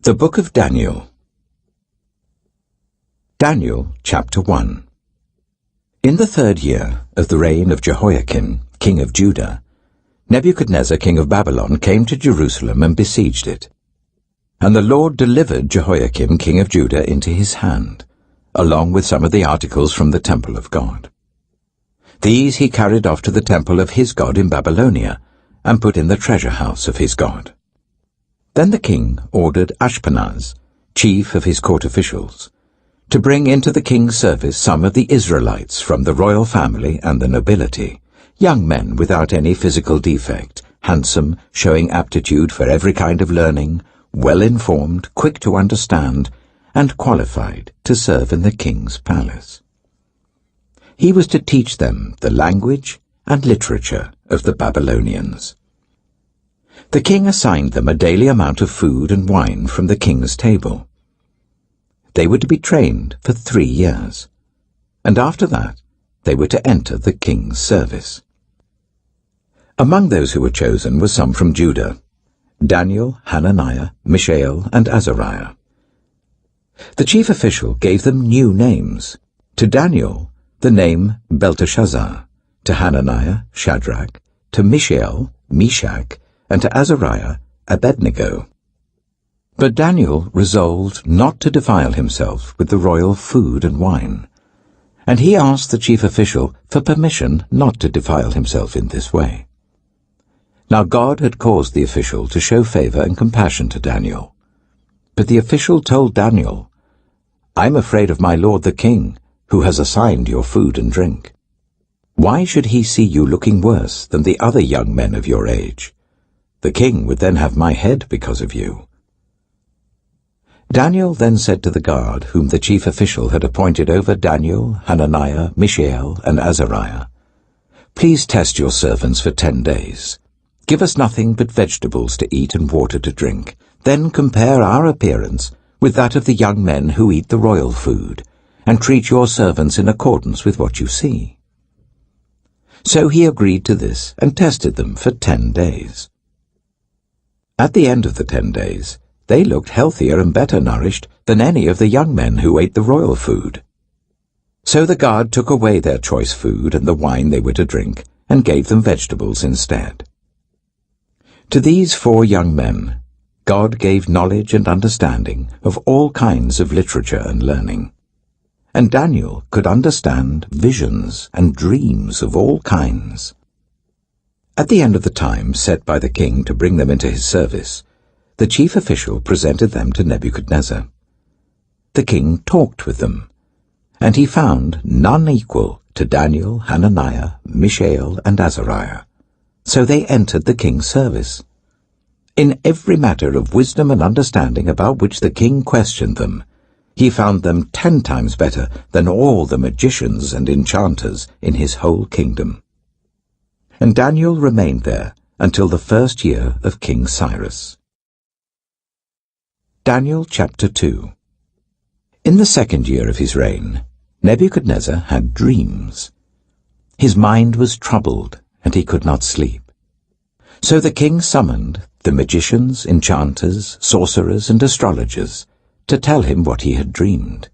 The Book of Daniel. Daniel, chapter 1. In the 3rd year of the reign of Jehoiakim, king of Judah, Nebuchadnezzar, king of Babylon, came to Jerusalem and besieged it. And the Lord delivered Jehoiakim, king of Judah, into his hand, along with some of the articles from the temple of God. These he carried off to the temple of his God in Babylonia, and put in the treasure house of his God. Then the king ordered Ashpenaz, chief of his court officials, to bring into the king's service some of the Israelites from the royal family and the nobility, young men without any physical defect, handsome, showing aptitude for every kind of learning, well-informed, quick to understand, and qualified to serve in the king's palace. He was to teach them the language and literature of the Babylonians. The king assigned them a daily amount of food and wine from the king's table. They were to be trained for 3 years, and after that they were to enter the king's service. Among those who were chosen were some from Judah: Daniel, Hananiah, Mishael, and Azariah. The chief official gave them new names. To Daniel, the name Belteshazzar; to Hananiah, Shadrach; to Mishael, Meshach; and to Azariah, Abednego. But Daniel resolved not to defile himself with the royal food and wine, and he asked the chief official for permission not to defile himself in this way. Now God had caused the official to show favor and compassion to Daniel. But the official told Daniel, "I'm afraid of my lord the king, who has assigned your food and drink. Why should he see you looking worse than the other young men of your age? The king would then have my head because of you." Daniel then said to the guard, whom the chief official had appointed over Daniel, Hananiah, Mishael, and Azariah, "Please test your servants for 10 days. Give us nothing but vegetables to eat and water to drink. Then compare our appearance with that of the young men who eat the royal food, and treat your servants in accordance with what you see." So he agreed to this and tested them for 10 days. At the end of the 10 days, they looked healthier and better nourished than any of the young men who ate the royal food. So the guard took away their choice food and the wine they were to drink, and gave them vegetables instead. To these 4 young men, God gave knowledge and understanding of all kinds of literature and learning. And Daniel could understand visions and dreams of all kinds. At the end of the time set by the king to bring them into his service, the chief official presented them to Nebuchadnezzar. The king talked with them, and he found none equal to Daniel, Hananiah, Mishael, and Azariah. So they entered the king's service. In every matter of wisdom and understanding about which the king questioned them, he found them 10 times better than all the magicians and enchanters in his whole kingdom. And Daniel remained there until the 1st year of King Cyrus. Daniel chapter 2. In the 2nd year of his reign, Nebuchadnezzar had dreams. His mind was troubled, and he could not sleep. So the king summoned the magicians, enchanters, sorcerers, and astrologers to tell him what he had dreamed.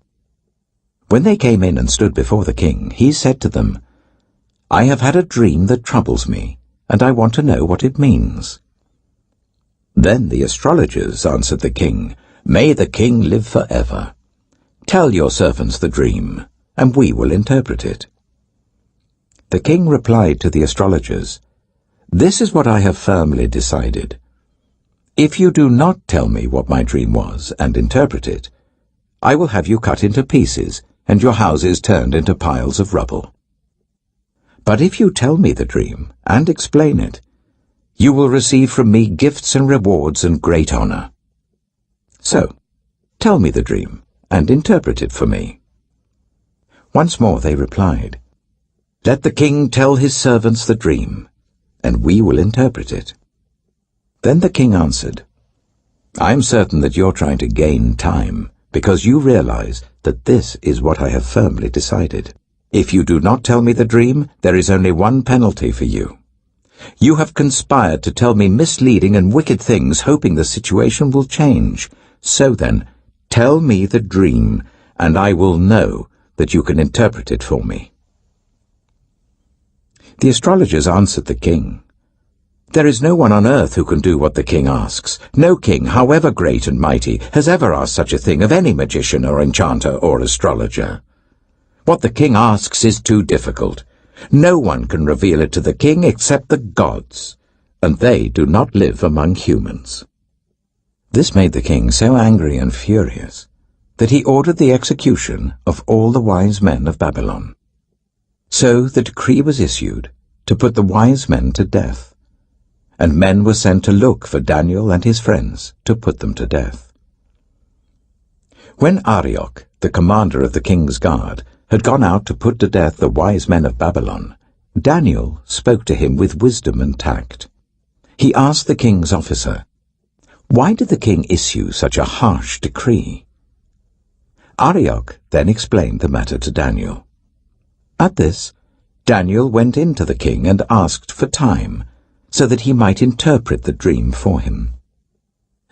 When they came in and stood before the king, he said to them, "I have had a dream that troubles me, and I want to know what it means." Then the astrologers answered the king, "May the king live forever. Tell your servants the dream, and we will interpret it." The king replied to the astrologers, "This is what I have firmly decided. If you do not tell me what my dream was and interpret it, I will have you cut into pieces and your houses turned into piles of rubble. But if you tell me the dream and explain it, you will receive from me gifts and rewards and great honor. So, tell me the dream and interpret it for me." Once more they replied, "Let the king tell his servants the dream, and we will interpret it." Then the king answered, "I am certain that you're trying to gain time, because you realize that this is what I have firmly decided. If you do not tell me the dream, there is only one penalty for you. You have conspired to tell me misleading and wicked things, hoping the situation will change. So then, tell me the dream, and I will know that you can interpret it for me." The astrologers answered the king, "There is no one on earth who can do what the king asks. No king, however great and mighty, has ever asked such a thing of any magician or enchanter or astrologer. What the king asks is too difficult. No one can reveal it to the king except the gods, and they do not live among humans." This made the king so angry and furious that he ordered the execution of all the wise men of Babylon. So the decree was issued to put the wise men to death, and men were sent to look for Daniel and his friends to put them to death. When Arioch, the commander of the king's guard, had gone out to put to death the wise men of Babylon, Daniel spoke to him with wisdom and tact. He asked the king's officer, "Why did the king issue such a harsh decree?" Arioch then explained the matter to Daniel. At this, Daniel went in to the king and asked for time, so that he might interpret the dream for him.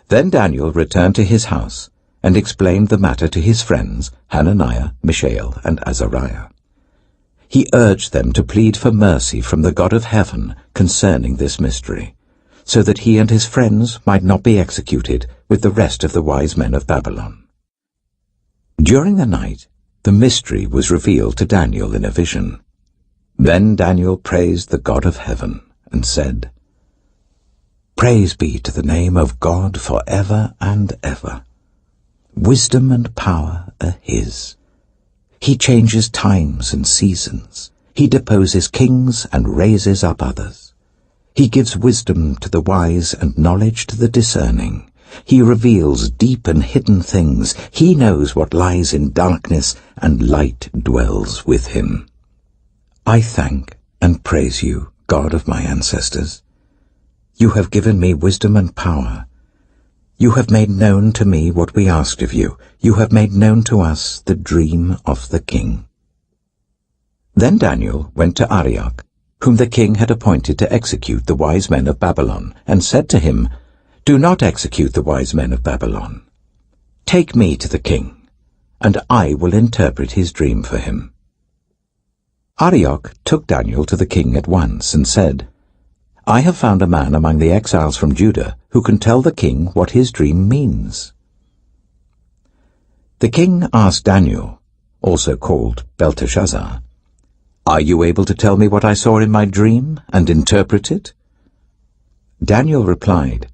Then Daniel returned to his house and explained the matter to his friends Hananiah, Mishael, and Azariah. He urged them to plead for mercy from the God of heaven concerning this mystery, so that he and his friends might not be executed with the rest of the wise men of Babylon. During the night, the mystery was revealed to Daniel in a vision. Then Daniel praised the God of heaven and said, "Praise be to the name of God for ever and ever. Wisdom and power are his. He changes times and seasons. He deposes kings and raises up others. He gives wisdom to the wise and knowledge to the discerning. He reveals deep and hidden things. He knows what lies in darkness, and light dwells with him. I thank and praise you, God of my ancestors. You have given me wisdom and power. You have made known to me what we asked of you. You have made known to us the dream of the king." Then Daniel went to Arioch, whom the king had appointed to execute the wise men of Babylon, and said to him, "Do not execute the wise men of Babylon. Take me to the king, and I will interpret his dream for him." Arioch took Daniel to the king at once and said, "I have found a man among the exiles from Judah who can tell the king what his dream means." The king asked Daniel, also called Belteshazzar, "Are you able to tell me what I saw in my dream and interpret it?" Daniel replied,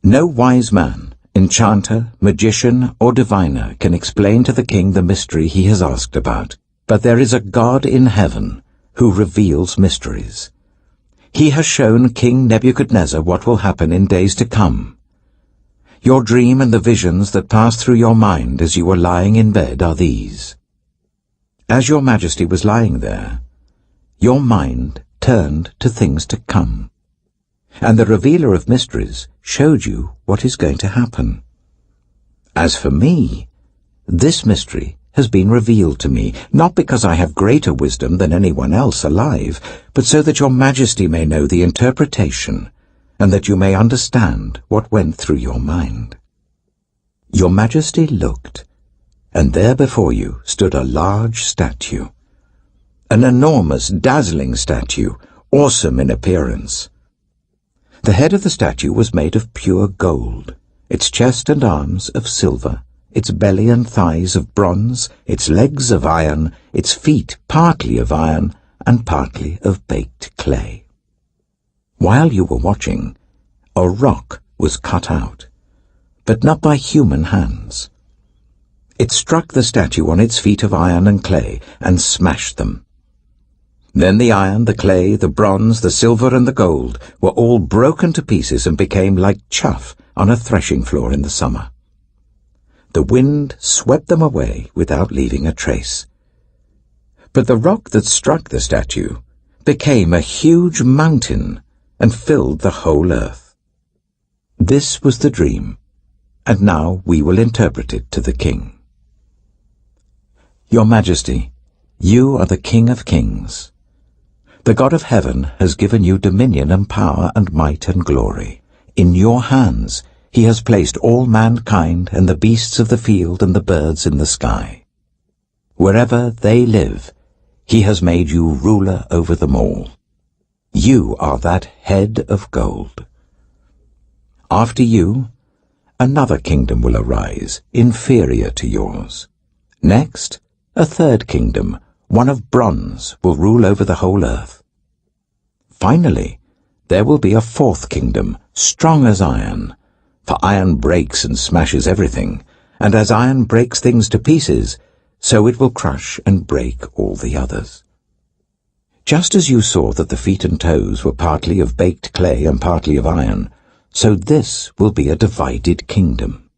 "No wise man, enchanter, magician, or diviner can explain to the king the mystery he has asked about, but there is a God in heaven who reveals mysteries. He has shown King Nebuchadnezzar what will happen in days to come. Your dream and the visions that passed through your mind as you were lying in bed are these. As your majesty was lying there, your mind turned to things to come, and the revealer of mysteries showed you what is going to happen. As for me, this mystery has been revealed to me, not because I have greater wisdom than anyone else alive, but so that your majesty may know the interpretation, and that you may understand what went through your mind." Your majesty looked, and there before you stood a large statue, an enormous, dazzling statue, awesome in appearance. The head of the statue was made of pure gold, its chest and arms of silver, its belly and thighs of bronze, its legs of iron, its feet partly of iron and partly of baked clay. While you were watching, a rock was cut out, but not by human hands. It struck the statue on its feet of iron and clay and smashed them. Then the iron, the clay, the bronze, the silver, and the gold were all broken to pieces and became like chaff on a threshing floor in the summer. The wind swept them away without leaving a trace. But the rock that struck the statue became a huge mountain and filled the whole earth. This was the dream, and now we will interpret it to the king. Your Majesty, you are the King of Kings. The God of heaven has given you dominion and power and might and glory. In your hands he has placed all mankind and the beasts of the field and the birds in the sky. Wherever they live, he has made you ruler over them all. You are that head of gold. After you, another kingdom will arise, inferior to yours. Next, a third kingdom, one of bronze, will rule over the whole earth. Finally, there will be a fourth kingdom, strong as iron, for iron breaks and smashes everything, and as iron breaks things to pieces, so it will crush and break all the others. Just as you saw that the feet and toes were partly of baked clay and partly of iron, so this will be a divided kingdom.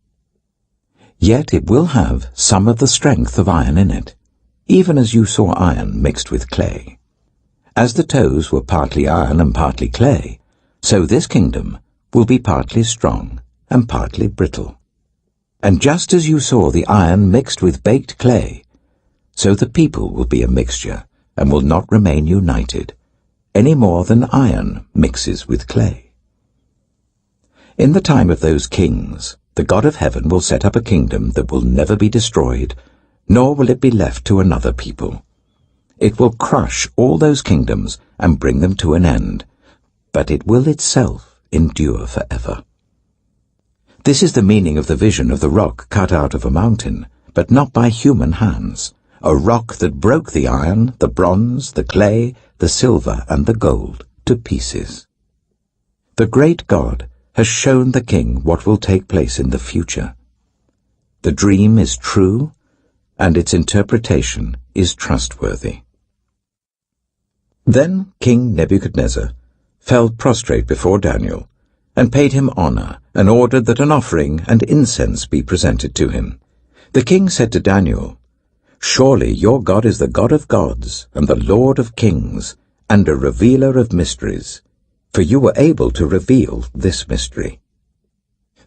Yet it will have some of the strength of iron in it, even as you saw iron mixed with clay. As the toes were partly iron and partly clay, so this kingdom will be partly strong and partly brittle. And just as you saw the iron mixed with baked clay, so the people will be a mixture and will not remain united, any more than iron mixes with clay. In the time of those kings, the God of heaven will set up a kingdom that will never be destroyed, nor will it be left to another people. It will crush all those kingdoms and bring them to an end, but it will itself endure forever. This is the meaning of the vision of the rock cut out of a mountain, but not by human hands, a rock that broke the iron, the bronze, the clay, the silver, and the gold to pieces. The great God has shown the king what will take place in the future. The dream is true, and its interpretation is trustworthy. Then King Nebuchadnezzar fell prostrate before Daniel, and paid him honor, and ordered that an offering and incense be presented to him. The king said to Daniel, "Surely your God is the God of gods, and the Lord of kings, and a revealer of mysteries, for you were able to reveal this mystery."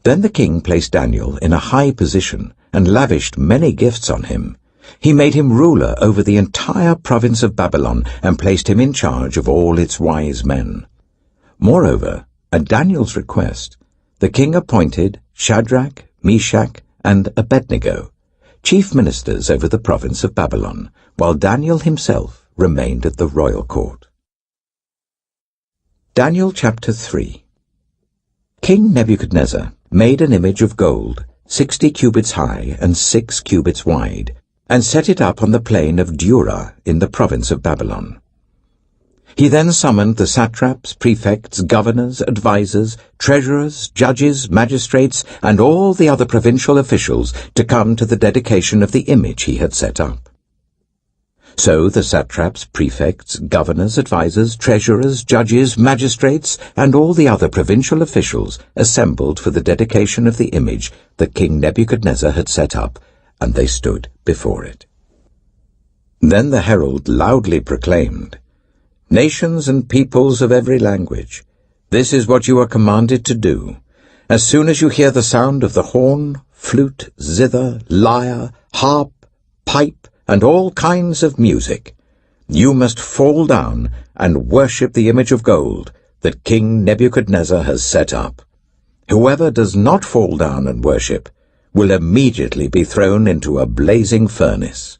Then the king placed Daniel in a high position, and lavished many gifts on him. He made him ruler over the entire province of Babylon, and placed him in charge of all its wise men. Moreover, at Daniel's request, the king appointed Shadrach, Meshach, and Abednego, chief ministers over the province of Babylon, while Daniel himself remained at the royal court. Daniel chapter 3. King Nebuchadnezzar made an image of gold, 60 cubits high and 6 cubits wide, and set it up on the plain of Dura in the province of Babylon. He then summoned the satraps, prefects, governors, advisers, treasurers, judges, magistrates, and all the other provincial officials to come to the dedication of the image he had set up. So the satraps, prefects, governors, advisers, treasurers, judges, magistrates, and all the other provincial officials assembled for the dedication of the image that King Nebuchadnezzar had set up, and they stood before it. Then the herald loudly proclaimed, "Nations and peoples of every language, this is what you are commanded to do. As soon as you hear the sound of the horn, flute, zither, lyre, harp, pipe, and all kinds of music, you must fall down and worship the image of gold that King Nebuchadnezzar has set up. Whoever does not fall down and worship will immediately be thrown into a blazing furnace."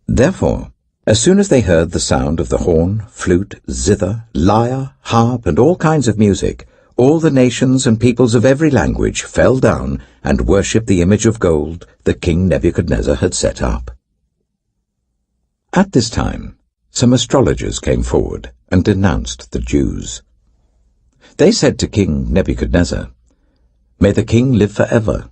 Therefore, as soon as they heard the sound of the horn, flute, zither, lyre, harp, and all kinds of music, all the nations and peoples of every language fell down and worshipped the image of gold that King Nebuchadnezzar had set up. At this time, some astrologers came forward and denounced the Jews. They said to King Nebuchadnezzar, "May the king live forever.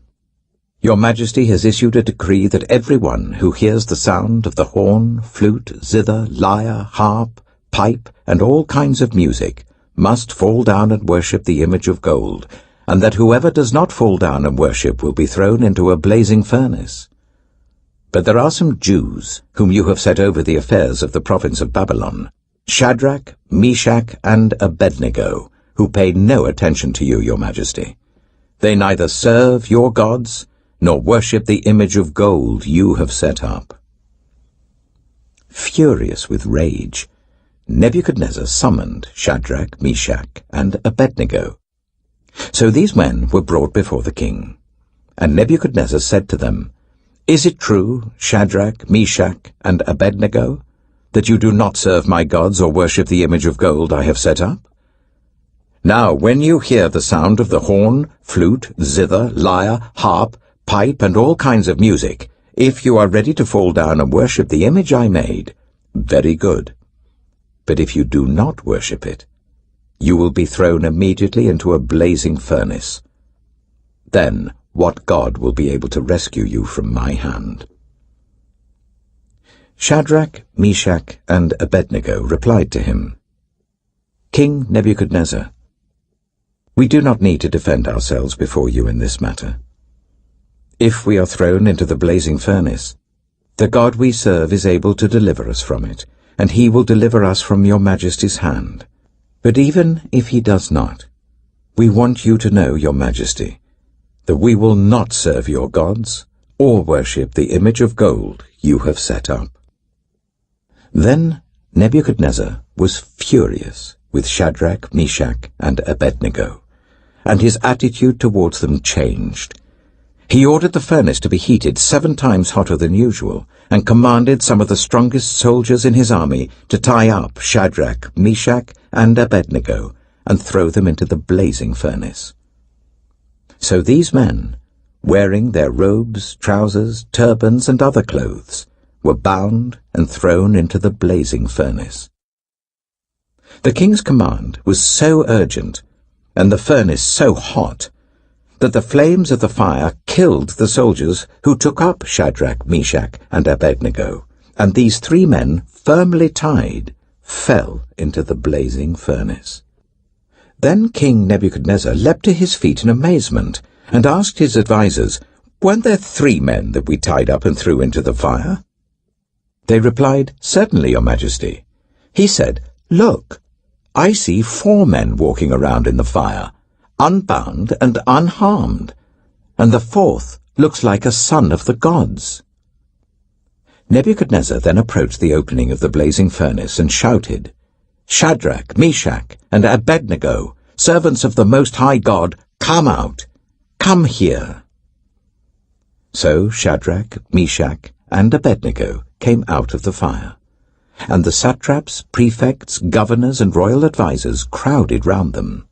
Your Majesty has issued a decree that everyone who hears the sound of the horn, flute, zither, lyre, harp, pipe, and all kinds of music must fall down and worship the image of gold, and that whoever does not fall down and worship will be thrown into a blazing furnace. But there are some Jews whom you have set over the affairs of the province of Babylon, Shadrach, Meshach, and Abednego, who pay no attention to you, your Majesty. They neither serve your gods nor worship the image of gold you have set up." Furious with rage, Nebuchadnezzar summoned Shadrach, Meshach, and Abednego. So these men were brought before the king. And Nebuchadnezzar said to them, "Is it true, Shadrach, Meshach, and Abednego, that you do not serve my gods or worship the image of gold I have set up? Now, when you hear the sound of the horn, flute, zither, lyre, harp, pipe, and all kinds of music, if you are ready to fall down and worship the image I made, very good. But if you do not worship it, you will be thrown immediately into a blazing furnace. Then what God will be able to rescue you from my hand?" Shadrach, Meshach, and Abednego replied to him, "King Nebuchadnezzar, we do not need to defend ourselves before you in this matter. If we are thrown into the blazing furnace, the God we serve is able to deliver us from it, and he will deliver us from your majesty's hand. But even if he does not, we want you to know, your majesty, that we will not serve your gods or worship the image of gold you have set up." Then Nebuchadnezzar was furious with Shadrach, Meshach, and Abednego, and his attitude towards them changed. He ordered the furnace to be heated 7 times hotter than usual, and commanded some of the strongest soldiers in his army to tie up Shadrach, Meshach, and Abednego, and throw them into the blazing furnace. So these men, wearing their robes, trousers, turbans, and other clothes, were bound and thrown into the blazing furnace. The king's command was so urgent, and the furnace so hot, that the flames of the fire killed the soldiers who took up Shadrach, Meshach, and Abednego, and these 3 men, firmly tied, fell into the blazing furnace. Then King Nebuchadnezzar leapt to his feet in amazement, and asked his advisers, "Weren't there 3 men that we tied up and threw into the fire?" They replied, "Certainly, your majesty." He said, "Look, I see 4 men walking around in the fire, unbound and unharmed, and the 4th looks like a son of the gods." Nebuchadnezzar then approached the opening of the blazing furnace and shouted, "Shadrach, Meshach, and Abednego, servants of the Most High God, come out! Come here!" So Shadrach, Meshach, and Abednego came out of the fire, and the satraps, prefects, governors, and royal advisers crowded round them.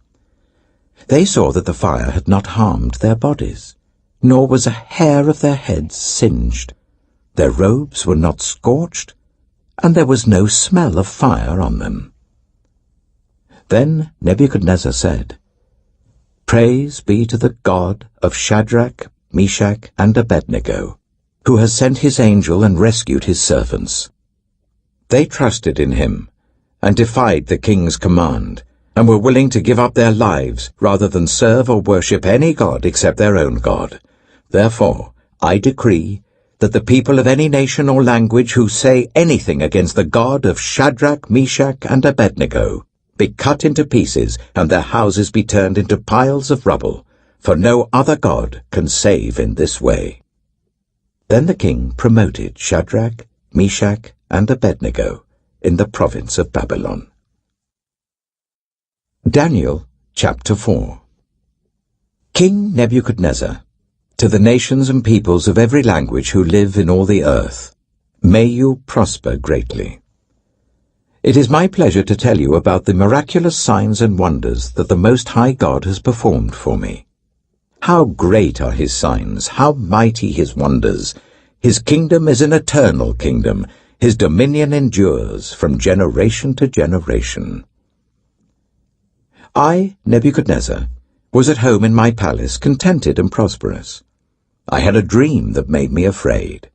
They saw that the fire had not harmed their bodies, nor was a hair of their heads singed. Their robes were not scorched, and there was no smell of fire on them. Then Nebuchadnezzar said, "Praise be to the God of Shadrach, Meshach, and Abednego, who has sent his angel and rescued his servants." They trusted in him and defied the king's command, and were willing to give up their lives rather than serve or worship any god except their own God. Therefore, I decree that the people of any nation or language who say anything against the God of Shadrach, Meshach, and Abednego be cut into pieces, and their houses be turned into piles of rubble, for no other God can save in this way. Then the king promoted Shadrach, Meshach, and Abednego in the province of Babylon. Daniel chapter 4. King Nebuchadnezzar, to the nations and peoples of every language who live in all the earth, may you prosper greatly. It is my pleasure to tell you about the miraculous signs and wonders that the Most High God has performed for me. How great are his signs, how mighty his wonders! His kingdom is an eternal kingdom. His dominion endures from generation to generation. I, Nebuchadnezzar, was at home in my palace, contented and prosperous. I had a dream that made me afraid.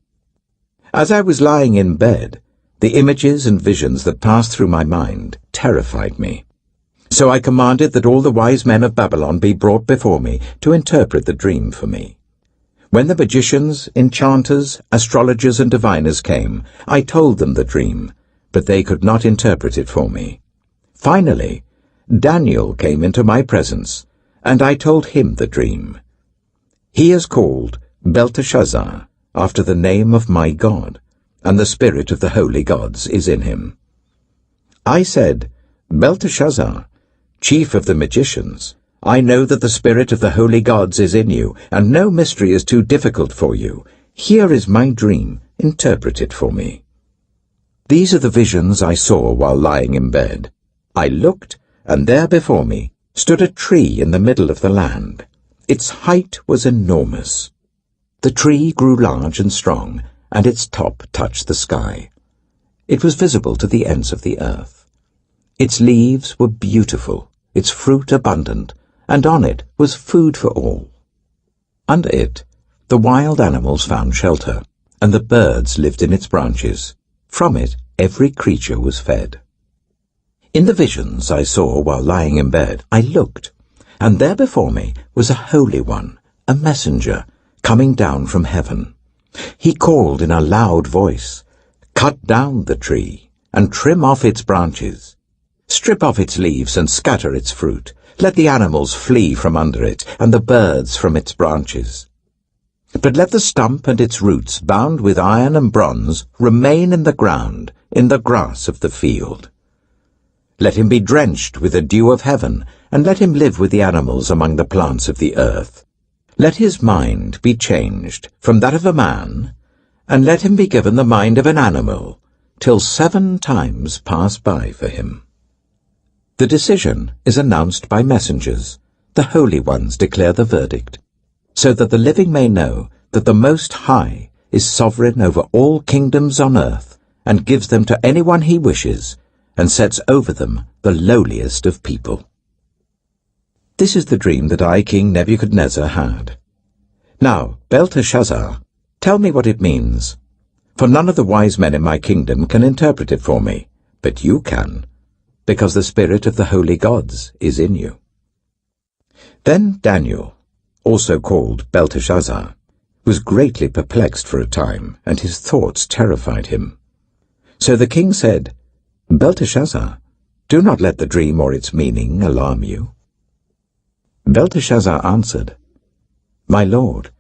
As I was lying in bed, the images and visions that passed through my mind terrified me. So I commanded that all the wise men of Babylon be brought before me to interpret the dream for me. When the magicians, enchanters, astrologers, and diviners came, I told them the dream, but they could not interpret it for me. Finally, Daniel came into my presence, and I told him the dream. He is called Belteshazzar, after the name of my God, and the spirit of the holy gods is in him. I said, Belteshazzar, chief of the magicians, I know that the spirit of the holy gods is in you, and no mystery is too difficult for you. Here is my dream. Interpret it for me. These are the visions I saw while lying in bed. I looked, and there before me stood a tree in the middle of the land. Its height was enormous. The tree grew large and strong, and its top touched the sky. It was visible to the ends of the earth. Its leaves were beautiful, its fruit abundant, and on it was food for all. Under it, the wild animals found shelter, and the birds lived in its branches. From it, every creature was fed. In the visions I saw while lying in bed, I looked, and there before me was a Holy One, a messenger, coming down from heaven. He called in a loud voice, "Cut down the tree, and trim off its branches. Strip off its leaves and scatter its fruit. Let the animals flee from under it, and the birds from its branches. But let the stump and its roots, bound with iron and bronze, remain in the ground, in the grass of the field. Let him be drenched with the dew of heaven, and let him live with the animals among the plants of the earth. Let his mind be changed from that of a man, and let him be given the mind of an animal, till 7 times pass by for him." The decision is announced by messengers. The holy ones declare the verdict, so that the living may know that the Most High is sovereign over all kingdoms on earth, and gives them to anyone he wishes, and sets over them the lowliest of people. This is the dream that I, King Nebuchadnezzar, had. Now, Belteshazzar, tell me what it means, for none of the wise men in my kingdom can interpret it for me, but you can, because the spirit of the holy gods is in you. Then Daniel, also called Belteshazzar, was greatly perplexed for a time, and his thoughts terrified him. So the king said, "Belteshazzar, do not let the dream or its meaning alarm you." Belteshazzar answered, "My lord,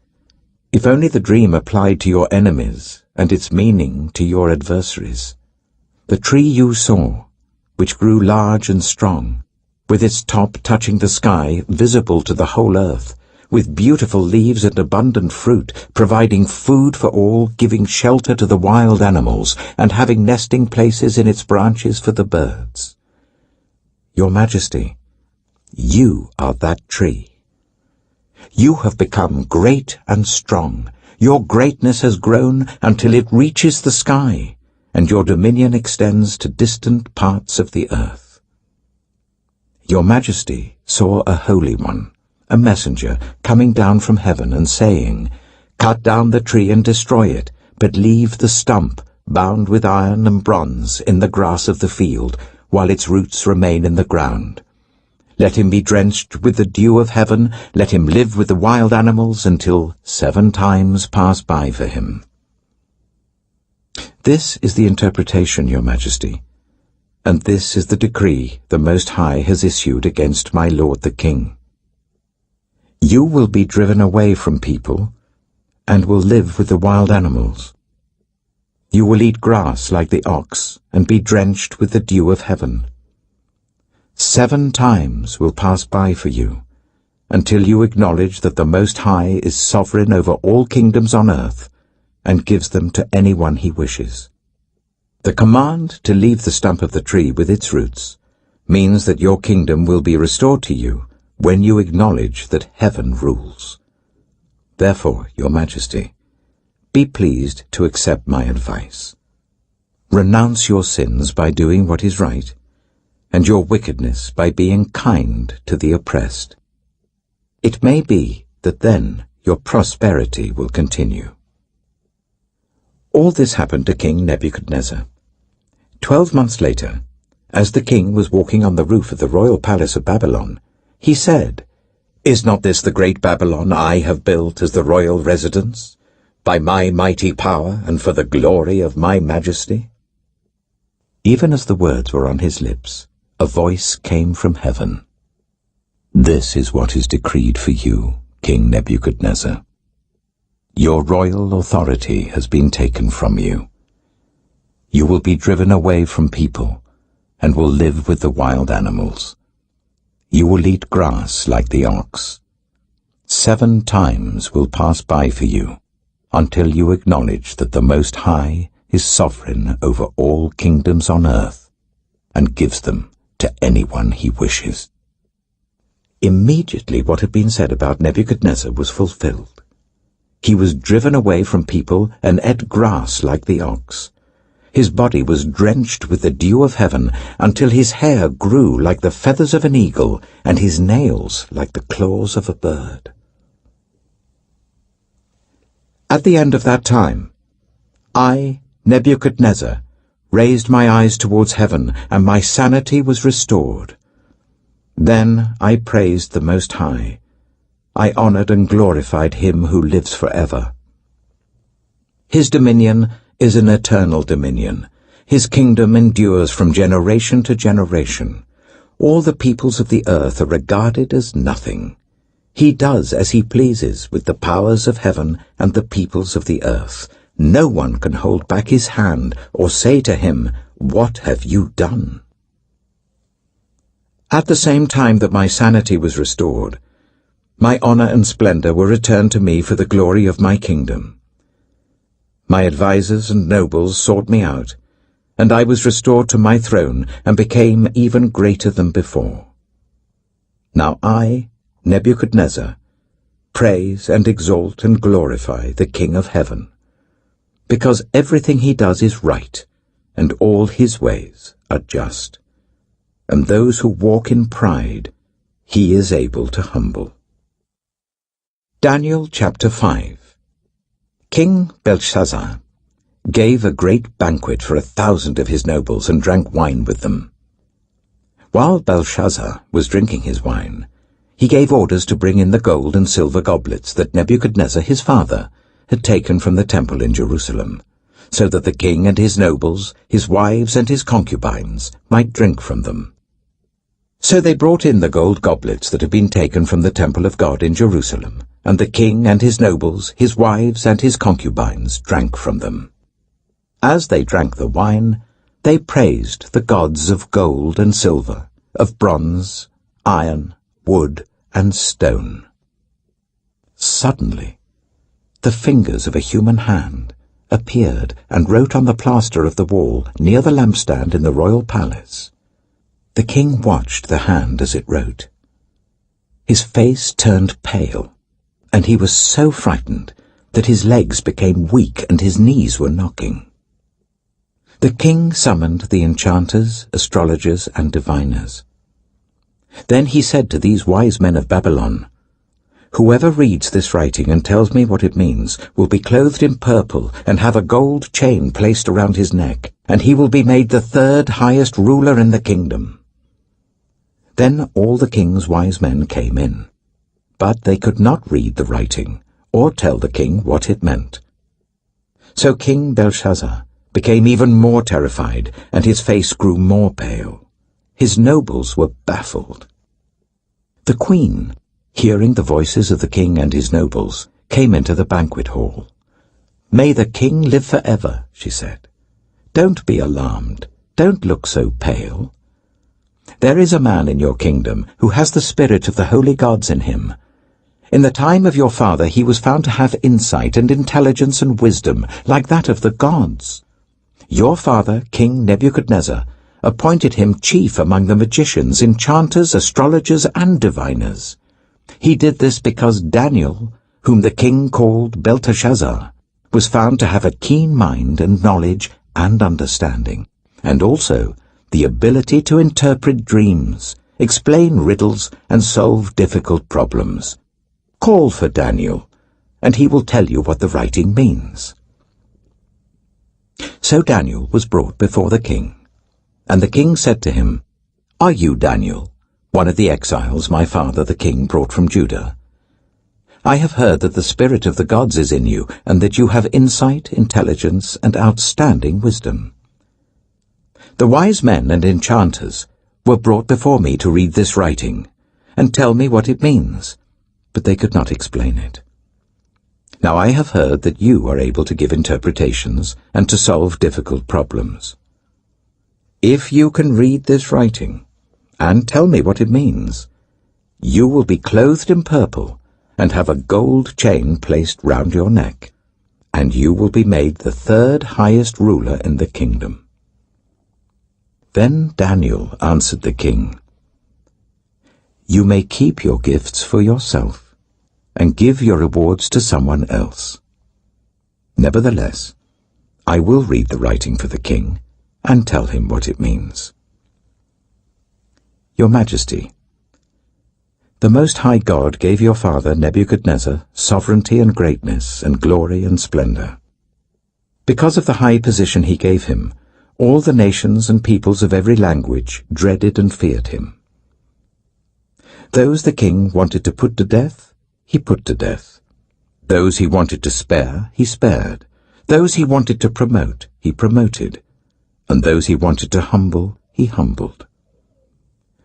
if only the dream applied to your enemies and its meaning to your adversaries. The tree you saw, which grew large and strong, with its top touching the sky, visible to the whole earth, with beautiful leaves and abundant fruit, providing food for all, giving shelter to the wild animals, and having nesting places in its branches for the birds. Your Majesty, you are that tree. You have become great and strong. Your greatness has grown until it reaches the sky, and your dominion extends to distant parts of the earth. Your Majesty saw a Holy One, a messenger, coming down from heaven and saying, "Cut down the tree and destroy it, but leave the stump, bound with iron and bronze, in the grass of the field, while its roots remain in the ground. Let him be drenched with the dew of heaven, let him live with the wild animals until 7 times pass by for him." This is the interpretation, Your Majesty, and this is the decree the Most High has issued against my lord the king. You will be driven away from people, and will live with the wild animals. You will eat grass like the ox, and be drenched with the dew of heaven. 7 times will pass by for you, until you acknowledge that the Most High is sovereign over all kingdoms on earth, and gives them to anyone he wishes. The command to leave the stump of the tree with its roots means that your kingdom will be restored to you when you acknowledge that heaven rules. Therefore, Your Majesty, be pleased to accept my advice. Renounce your sins by doing what is right, and your wickedness by being kind to the oppressed. It may be that then your prosperity will continue. All this happened to King Nebuchadnezzar. 12 months later, as the king was walking on the roof of the royal palace of Babylon, he said, "Is not this the great Babylon I have built as the royal residence, by my mighty power and for the glory of my majesty?" Even as the words were on his lips, a voice came from heaven. "This is what is decreed for you, King Nebuchadnezzar. Your royal authority has been taken from you. You will be driven away from people, and will live with the wild animals. You will eat grass like the ox. 7 times will pass by for you, until you acknowledge that the Most High is sovereign over all kingdoms on earth, and gives them to anyone he wishes." Immediately what had been said about Nebuchadnezzar was fulfilled. He was driven away from people and ate grass like the ox. His body was drenched with the dew of heaven until his hair grew like the feathers of an eagle and his nails like the claws of a bird. At the end of that time, I, Nebuchadnezzar, raised my eyes towards heaven, and my sanity was restored. Then I praised the Most High. I honored and glorified him who lives forever. His dominion is an eternal dominion. His kingdom endures from generation to generation. All the peoples of the earth are regarded as nothing. He does as he pleases with the powers of heaven and the peoples of the earth. No one can hold back his hand or say to him, "What have you done?" At the same time that my sanity was restored, my honor and splendor were returned to me for the glory of my kingdom. My advisers and nobles sought me out, and I was restored to my throne and became even greater than before. Now I, Nebuchadnezzar, praise and exalt and glorify the King of heaven, because everything he does is right, and all his ways are just, and those who walk in pride he is able to humble. Daniel chapter 5. King Belshazzar gave a great banquet for 1,000 of his nobles and drank wine with them. While Belshazzar was drinking his wine, he gave orders to bring in the gold and silver goblets that Nebuchadnezzar his father had taken from the temple in Jerusalem, so that the king and his nobles, his wives and his concubines might drink from them. So they brought in the gold goblets that had been taken from the temple of God in Jerusalem, and the king and his nobles, his wives and his concubines drank from them. As they drank the wine, they praised the gods of gold and silver, of bronze, iron, wood, and stone. Suddenly, the fingers of a human hand appeared and wrote on the plaster of the wall near the lampstand in the royal palace. The king watched the hand as it wrote. His face turned pale, and he was so frightened that his legs became weak and his knees were knocking. The king summoned the enchanters, astrologers, and diviners. Then he said to these wise men of Babylon, "Whoever reads this writing and tells me what it means will be clothed in purple and have a gold chain placed around his neck, and he will be made the 3rd highest ruler in the kingdom." Then all the king's wise men came in, but they could not read the writing or tell the king what it meant. So King Belshazzar became even more terrified, and his face grew more pale. His nobles were baffled. The queen, hearing the voices of the king and his nobles, came into the banquet hall. "May the king live forever," she said. "Don't be alarmed. Don't look so pale. There is a man in your kingdom who has the spirit of the holy gods in him. In the time of your father he was found to have insight and intelligence and wisdom like that of the gods. Your father, King Nebuchadnezzar, appointed him chief among the magicians, enchanters, astrologers, and diviners. He did this because Daniel, whom the king called Belteshazzar, was found to have a keen mind and knowledge and understanding, and also the ability to interpret dreams, explain riddles, and solve difficult problems. Call for Daniel, and he will tell you what the writing means." So Daniel was brought before the king, and the king said to him, "Are you Daniel, one of the exiles my father the king brought from Judah? I have heard that the spirit of the gods is in you, and that you have insight, intelligence, and outstanding wisdom. The wise men and enchanters were brought before me to read this writing and tell me what it means, but they could not explain it. Now I have heard that you are able to give interpretations and to solve difficult problems. If you can read this writing, and tell me what it means, you will be clothed in purple, and have a gold chain placed round your neck, and you will be made the third highest ruler in the kingdom." Then Daniel answered the king, "You may keep your gifts for yourself, and give your rewards to someone else. Nevertheless, I will read the writing for the king, and tell him what it means. Your Majesty, the Most High God gave your father Nebuchadnezzar sovereignty and greatness and glory and splendor. Because of the high position he gave him, all the nations and peoples of every language dreaded and feared him. Those the king wanted to put to death, he put to death. Those he wanted to spare, he spared. Those he wanted to promote, he promoted. And those he wanted to humble, he humbled.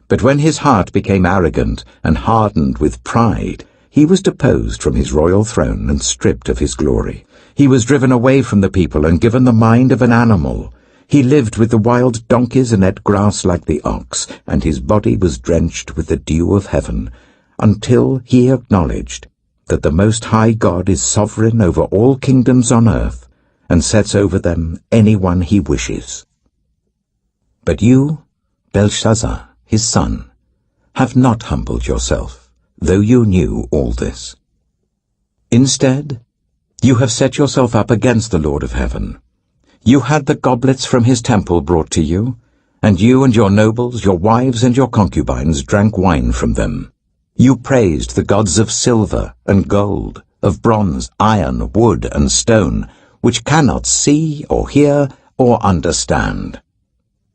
But when his heart became arrogant and hardened with pride, he was deposed from his royal throne and stripped of his glory. He was driven away from the people and given the mind of an animal. He lived with the wild donkeys and ate grass like the ox, and his body was drenched with the dew of heaven, until he acknowledged that the Most High God is sovereign over all kingdoms on earth, and sets over them anyone he wishes. But you, Belshazzar, his son, have not humbled yourself, though you knew all this. Instead, you have set yourself up against the Lord of heaven. You had the goblets from his temple brought to you, and you and your nobles, your wives and your concubines drank wine from them. You praised the gods of silver and gold, of bronze, iron, wood, and stone, which cannot see or hear or understand.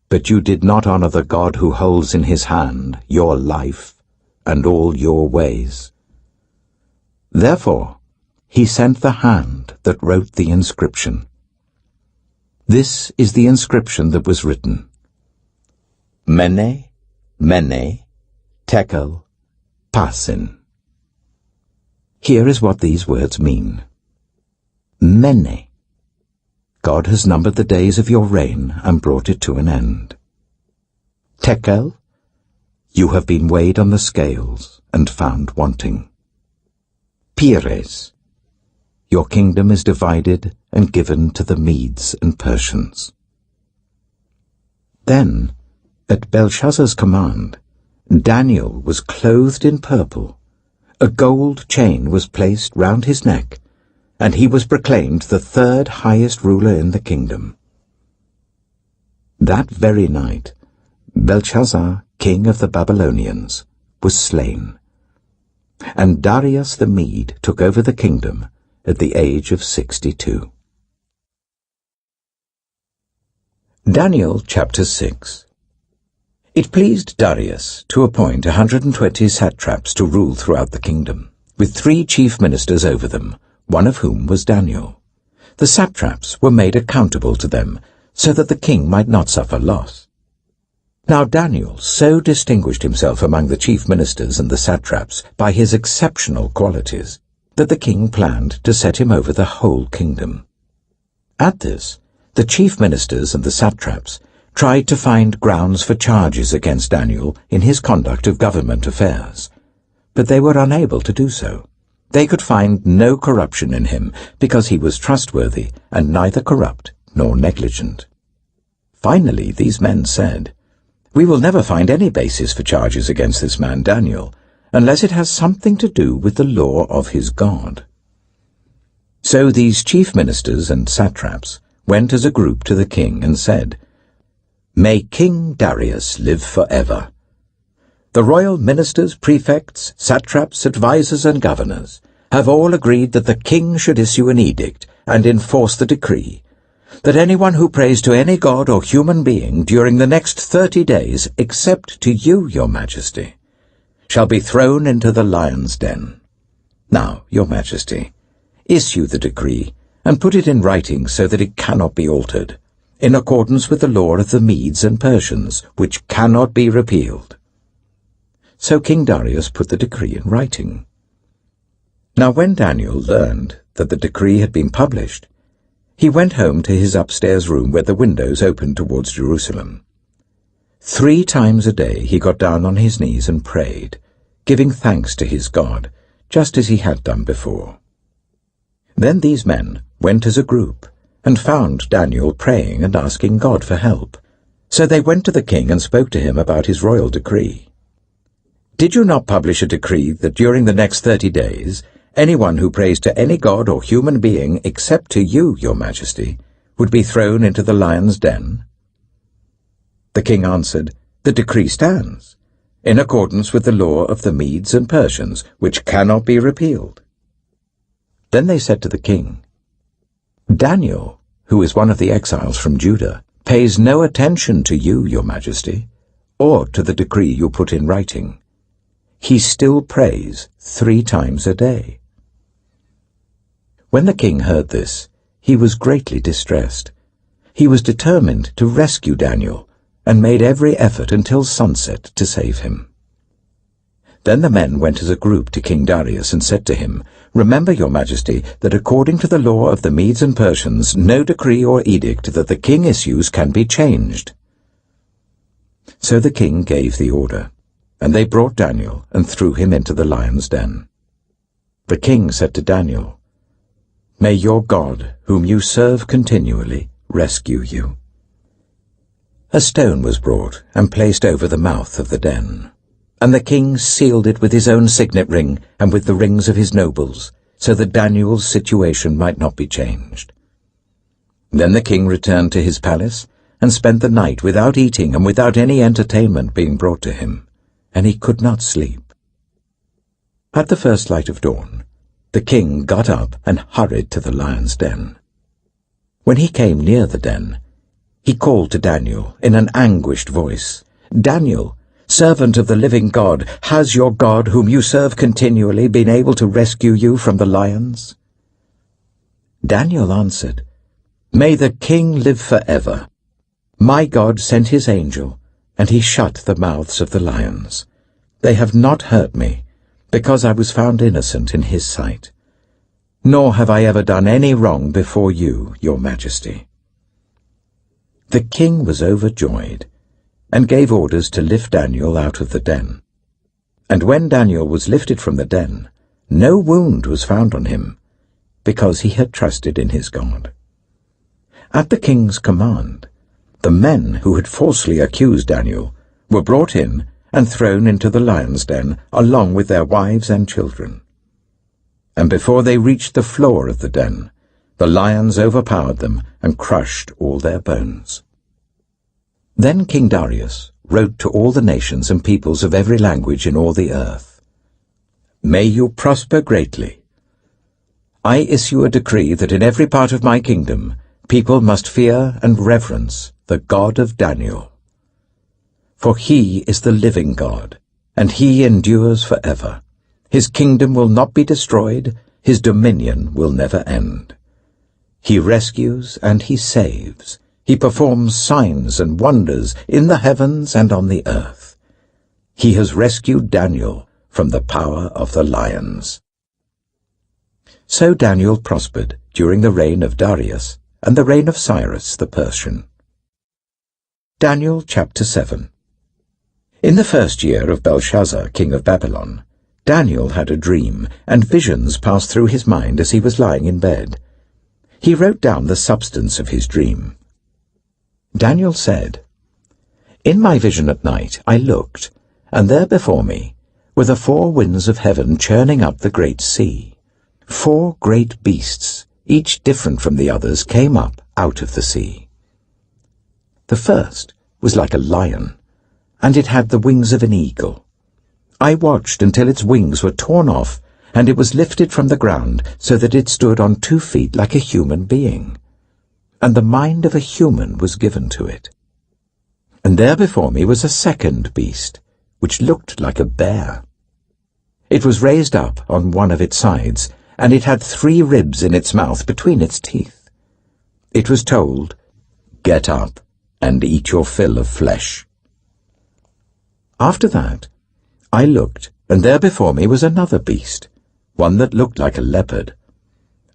But you did not honor the God who holds in his hand your life and all your ways. Therefore, he sent the hand that wrote the inscription. This is the inscription that was written: Mene, Mene, Tekel, Parsin. Here is what these words mean. Mene. God has numbered the days of your reign and brought it to an end. Tekel, you have been weighed on the scales and found wanting. Peres, your kingdom is divided and given to the Medes and Persians. Then, at Belshazzar's command, Daniel was clothed in purple, a gold chain was placed round his neck, and he was proclaimed the third highest ruler in the kingdom. That very night, Belshazzar, king of the Babylonians, was slain, and Darius the Mede took over the kingdom at the age of 62. Daniel chapter 6. It pleased Darius to appoint 120 satraps to rule throughout the kingdom, with 3 chief ministers over them, one of whom was Daniel. The satraps were made accountable to them, so that the king might not suffer loss. Now Daniel so distinguished himself among the chief ministers and the satraps by his exceptional qualities, that the king planned to set him over the whole kingdom. At this, the chief ministers and the satraps tried to find grounds for charges against Daniel in his conduct of government affairs, but they were unable to do so. They could find no corruption in him, because he was trustworthy and neither corrupt nor negligent. Finally, these men said, "We will never find any basis for charges against this man Daniel, unless it has something to do with the law of his God." So these chief ministers and satraps went as a group to the king and said, "May King Darius live forever. The royal ministers, prefects, satraps, advisers, and governors have all agreed that the king should issue an edict and enforce the decree that anyone who prays to any god or human being during the next 30 days, except to you, your majesty, shall be thrown into the lion's den. Now, your majesty, issue the decree and put it in writing so that it cannot be altered, in accordance with the law of the Medes and Persians, which cannot be repealed." So King Darius put the decree in writing. Now when Daniel learned that the decree had been published, he went home to his upstairs room where the windows opened towards Jerusalem. 3 times a day he got down on his knees and prayed, giving thanks to his God, just as he had done before. Then these men went as a group and found Daniel praying and asking God for help. So they went to the king and spoke to him about his royal decree. "Did you not publish a decree that during the next 30 days, anyone who prays to any god or human being except to you, your majesty, would be thrown into the lion's den?" The king answered, "The decree stands, in accordance with the law of the Medes and Persians, which cannot be repealed." Then they said to the king, "Daniel, who is one of the exiles from Judah, pays no attention to you, your majesty, or to the decree you put in writing. He still prays 3 times a day." When the king heard this, he was greatly distressed. He was determined to rescue Daniel and made every effort until sunset to save him. Then the men went as a group to King Darius and said to him, "Remember, your majesty, that according to the law of the Medes and Persians, no decree or edict that the king issues can be changed." So the king gave the order, and they brought Daniel and threw him into the lion's den. The king said to Daniel, "May your God, whom you serve continually, rescue you." A stone was brought and placed over the mouth of the den, and the king sealed it with his own signet ring and with the rings of his nobles, so that Daniel's situation might not be changed. Then the king returned to his palace and spent the night without eating and without any entertainment being brought to him, and he could not sleep. At the first light of dawn, the king got up and hurried to the lion's den. When he came near the den, he called to Daniel in an anguished voice, "Daniel, servant of the living God, has your God, whom you serve continually, been able to rescue you from the lions?" Daniel answered, "May the king live forever. My God sent his angel, and he shut the mouths of the lions. They have not hurt me, because I was found innocent in his sight. Nor have I ever done any wrong before you, your majesty." The king was overjoyed, and gave orders to lift Daniel out of the den. And when Daniel was lifted from the den, no wound was found on him, because he had trusted in his God. At the king's command, the men who had falsely accused Daniel were brought in and thrown into the lion's den, along with their wives and children. And before they reached the floor of the den, the lions overpowered them and crushed all their bones. Then King Darius wrote to all the nations and peoples of every language in all the earth, "May you prosper greatly. I issue a decree that in every part of my kingdom people must fear and reverence the God of Daniel. For he is the living God, and he endures forever. His kingdom will not be destroyed, his dominion will never end. He rescues and he saves. He performs signs and wonders in the heavens and on the earth. He has rescued Daniel from the power of the lions." So Daniel prospered during the reign of Darius and the reign of Cyrus the Persian. Daniel chapter 7. In the first year of Belshazzar, king of Babylon, Daniel had a dream, and visions passed through his mind as he was lying in bed. He wrote down the substance of his dream. Daniel said, "In my vision at night I looked, and there before me were the 4 winds of heaven churning up the great sea. 4 great beasts, each different from the others, came up out of the sea. The first was like a lion, and it had the wings of an eagle. I watched until its wings were torn off, and it was lifted from the ground so that it stood on 2 feet like a human being. And the mind of a human was given to it. And there before me was a second beast, which looked like a bear. It was raised up on one of its sides, and it had 3 ribs in its mouth between its teeth. It was told, 'Get up and eat your fill of flesh.' After that, I looked, and there before me was another beast, one that looked like a leopard,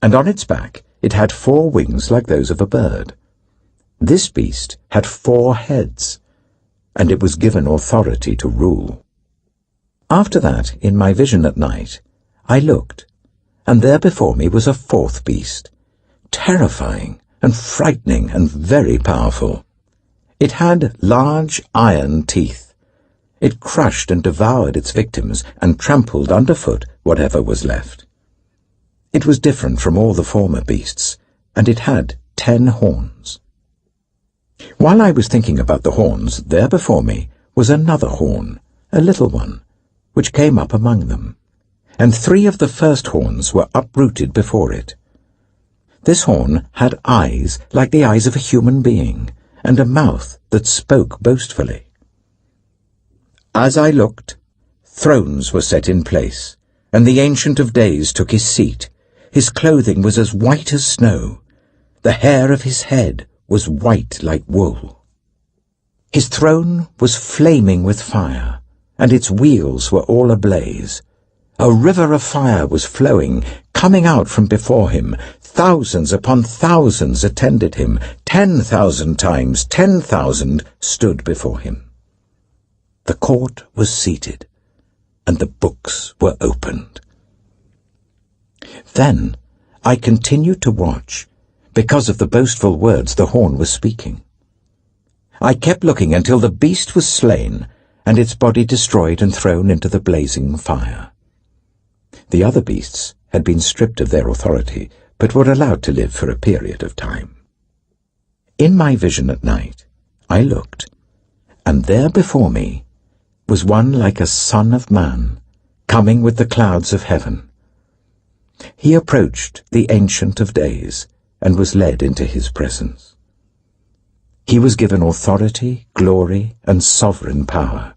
and on its back it had 4 wings like those of a bird. This beast had 4 heads, and it was given authority to rule. After that, in my vision at night, I looked, and there before me was a fourth beast, terrifying and frightening and very powerful. It had large iron teeth. It crushed and devoured its victims and trampled underfoot whatever was left. It was different from all the former beasts, and it had 10 horns. While I was thinking about the horns, there before me was another horn, a little one, which came up among them, and 3 of the first horns were uprooted before it. This horn had eyes like the eyes of a human being, and a mouth that spoke boastfully. As I looked, thrones were set in place, and the Ancient of Days took his seat. His clothing was as white as snow. The hair of his head was white like wool. His throne was flaming with fire, and its wheels were all ablaze. A river of fire was flowing, coming out from before him. Thousands upon thousands attended him. 10,000 times 10,000 stood before him. The court was seated, and the books were opened. Then I continued to watch, because of the boastful words the horn was speaking. I kept looking until the beast was slain, and its body destroyed and thrown into the blazing fire. The other beasts had been stripped of their authority, but were allowed to live for a period of time. In my vision at night, I looked, and there before me was one like a son of man, coming with the clouds of heaven. He approached the Ancient of Days, and was led into his presence. He was given authority, glory, and sovereign power.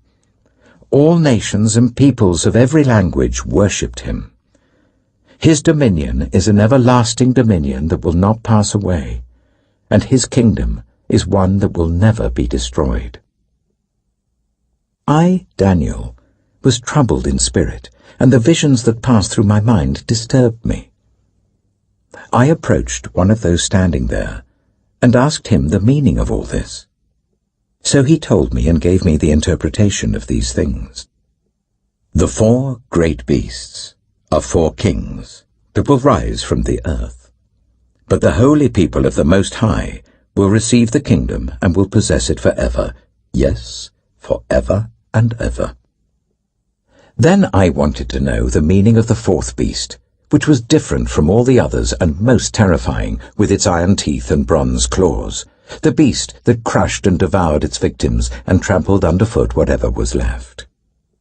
All nations and peoples of every language worshipped him. His dominion is an everlasting dominion that will not pass away, and his kingdom is one that will never be destroyed. I, Daniel, was troubled in spirit, and the visions that passed through my mind disturbed me. I approached one of those standing there, and asked him the meaning of all this. So he told me and gave me the interpretation of these things. The 4 great beasts are 4 kings that will rise from the earth. But the holy people of the Most High will receive the kingdom and will possess it forever, yes, forever and ever. Then I wanted to know the meaning of the 4th beast, which was different from all the others and most terrifying, with its iron teeth and bronze claws, the beast that crushed and devoured its victims and trampled underfoot whatever was left.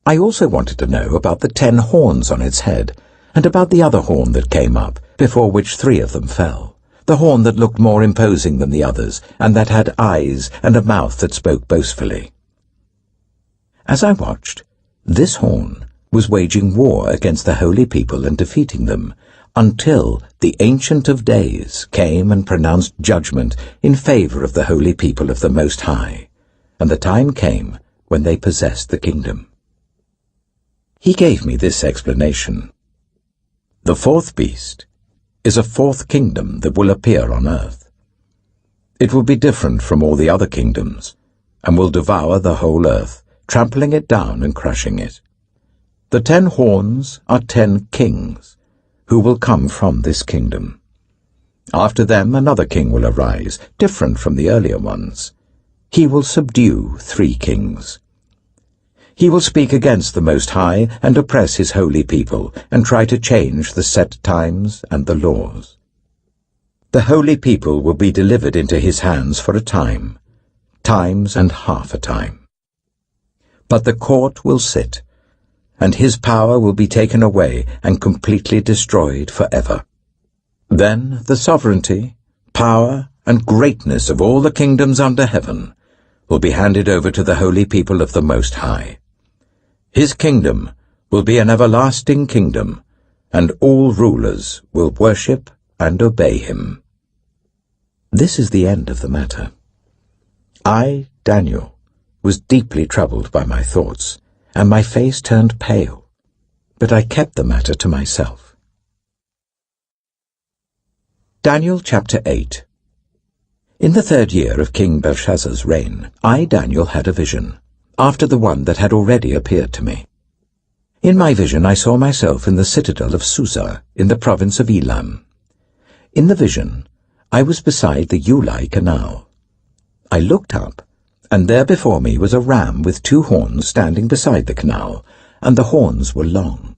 I also wanted to know about the 10 horns on its head, and about the other horn that came up, before which 3 of them fell, the horn that looked more imposing than the others, and that had eyes and a mouth that spoke boastfully. As I watched, this horn was waging war against the holy people and defeating them, until the Ancient of Days came and pronounced judgment in favor of the holy people of the Most High, and the time came when they possessed the kingdom. He gave me this explanation. The 4th beast is a 4th kingdom that will appear on earth. It will be different from all the other kingdoms, and will devour the whole earth, trampling it down and crushing it. The 10 horns are 10 kings, who will come from this kingdom. After them another king will arise, different from the earlier ones. He will subdue 3 kings. He will speak against the Most High and oppress his holy people, and try to change the set times and the laws. The holy people will be delivered into his hands for a time, times and half a time. But the court will sit, and his power will be taken away and completely destroyed forever. Then the sovereignty, power, and greatness of all the kingdoms under heaven will be handed over to the holy people of the Most High. His kingdom will be an everlasting kingdom, and all rulers will worship and obey him. This is the end of the matter. I, Daniel, was deeply troubled by my thoughts, and my face turned pale, but I kept the matter to myself. Daniel chapter 8. In the 3rd year of King Belshazzar's reign, I, Daniel, had a vision, after the one that had already appeared to me. In my vision I saw myself in the citadel of Susa, in the province of Elam. In the vision, I was beside the Ulai Canal. I looked up, and there before me was a ram with 2 horns standing beside the canal, and the horns were long.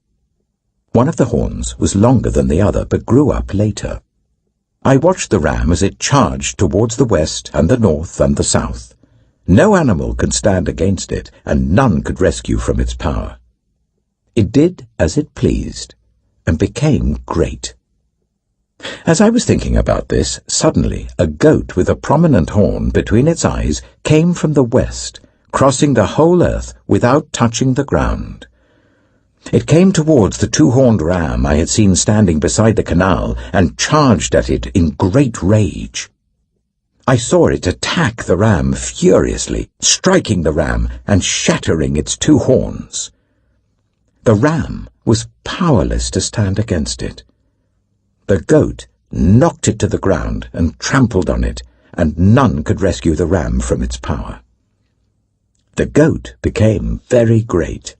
One of the horns was longer than the other, but grew up later. I watched the ram as it charged towards the west and the north and the south. No animal could stand against it, and none could rescue from its power. It did as it pleased, and became great. As I was thinking about this, suddenly a goat with a prominent horn between its eyes came from the west, crossing the whole earth without touching the ground. It came towards the 2-horned ram I had seen standing beside the canal and charged at it in great rage. I saw it attack the ram furiously, striking the ram and shattering its 2 horns. The ram was powerless to stand against it. The goat knocked it to the ground and trampled on it, and none could rescue the ram from its power. The goat became very great,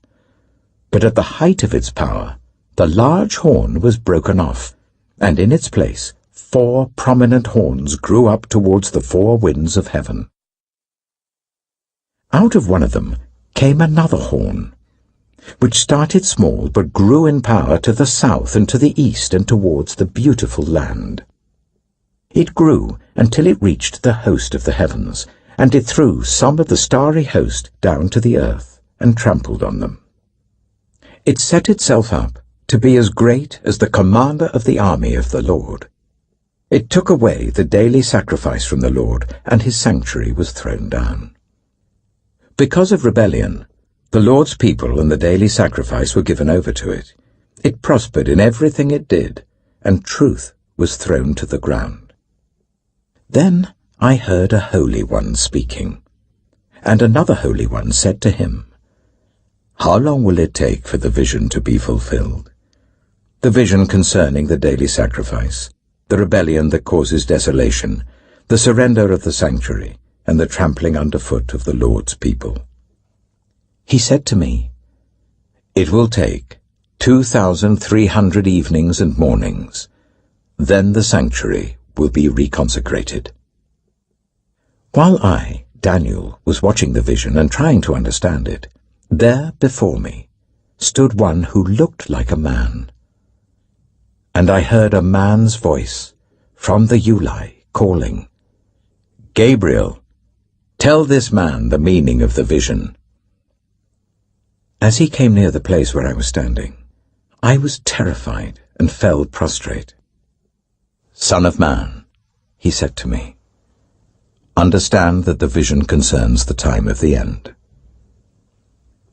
but at the height of its power, the large horn was broken off, and in its place 4 prominent horns grew up towards the 4 winds of heaven. Out of one of them came another horn, which started small but grew in power to the south and to the east and towards the beautiful land. It grew until it reached the host of the heavens, and it threw some of the starry host down to the earth and trampled on them. It set itself up to be as great as the commander of the army of the Lord. It took away the daily sacrifice from the Lord, and his sanctuary was thrown down. Because of rebellion, the Lord's people and the daily sacrifice were given over to it. It prospered in everything it did, and truth was thrown to the ground. Then I heard a Holy One speaking, and another Holy One said to him, "How long will it take for the vision to be fulfilled? The vision concerning the daily sacrifice, the rebellion that causes desolation, the surrender of the sanctuary, and the trampling underfoot of the Lord's people." He said to me, "It will take 2,300 evenings and mornings. Then the sanctuary will be reconsecrated." While I, Daniel, was watching the vision and trying to understand it, there before me stood one who looked like a man. And I heard a man's voice from the Ulai calling, "Gabriel, tell this man the meaning of the vision." As he came near the place where I was standing, I was terrified and fell prostrate. "Son of man," he said to me, "understand that the vision concerns the time of the end."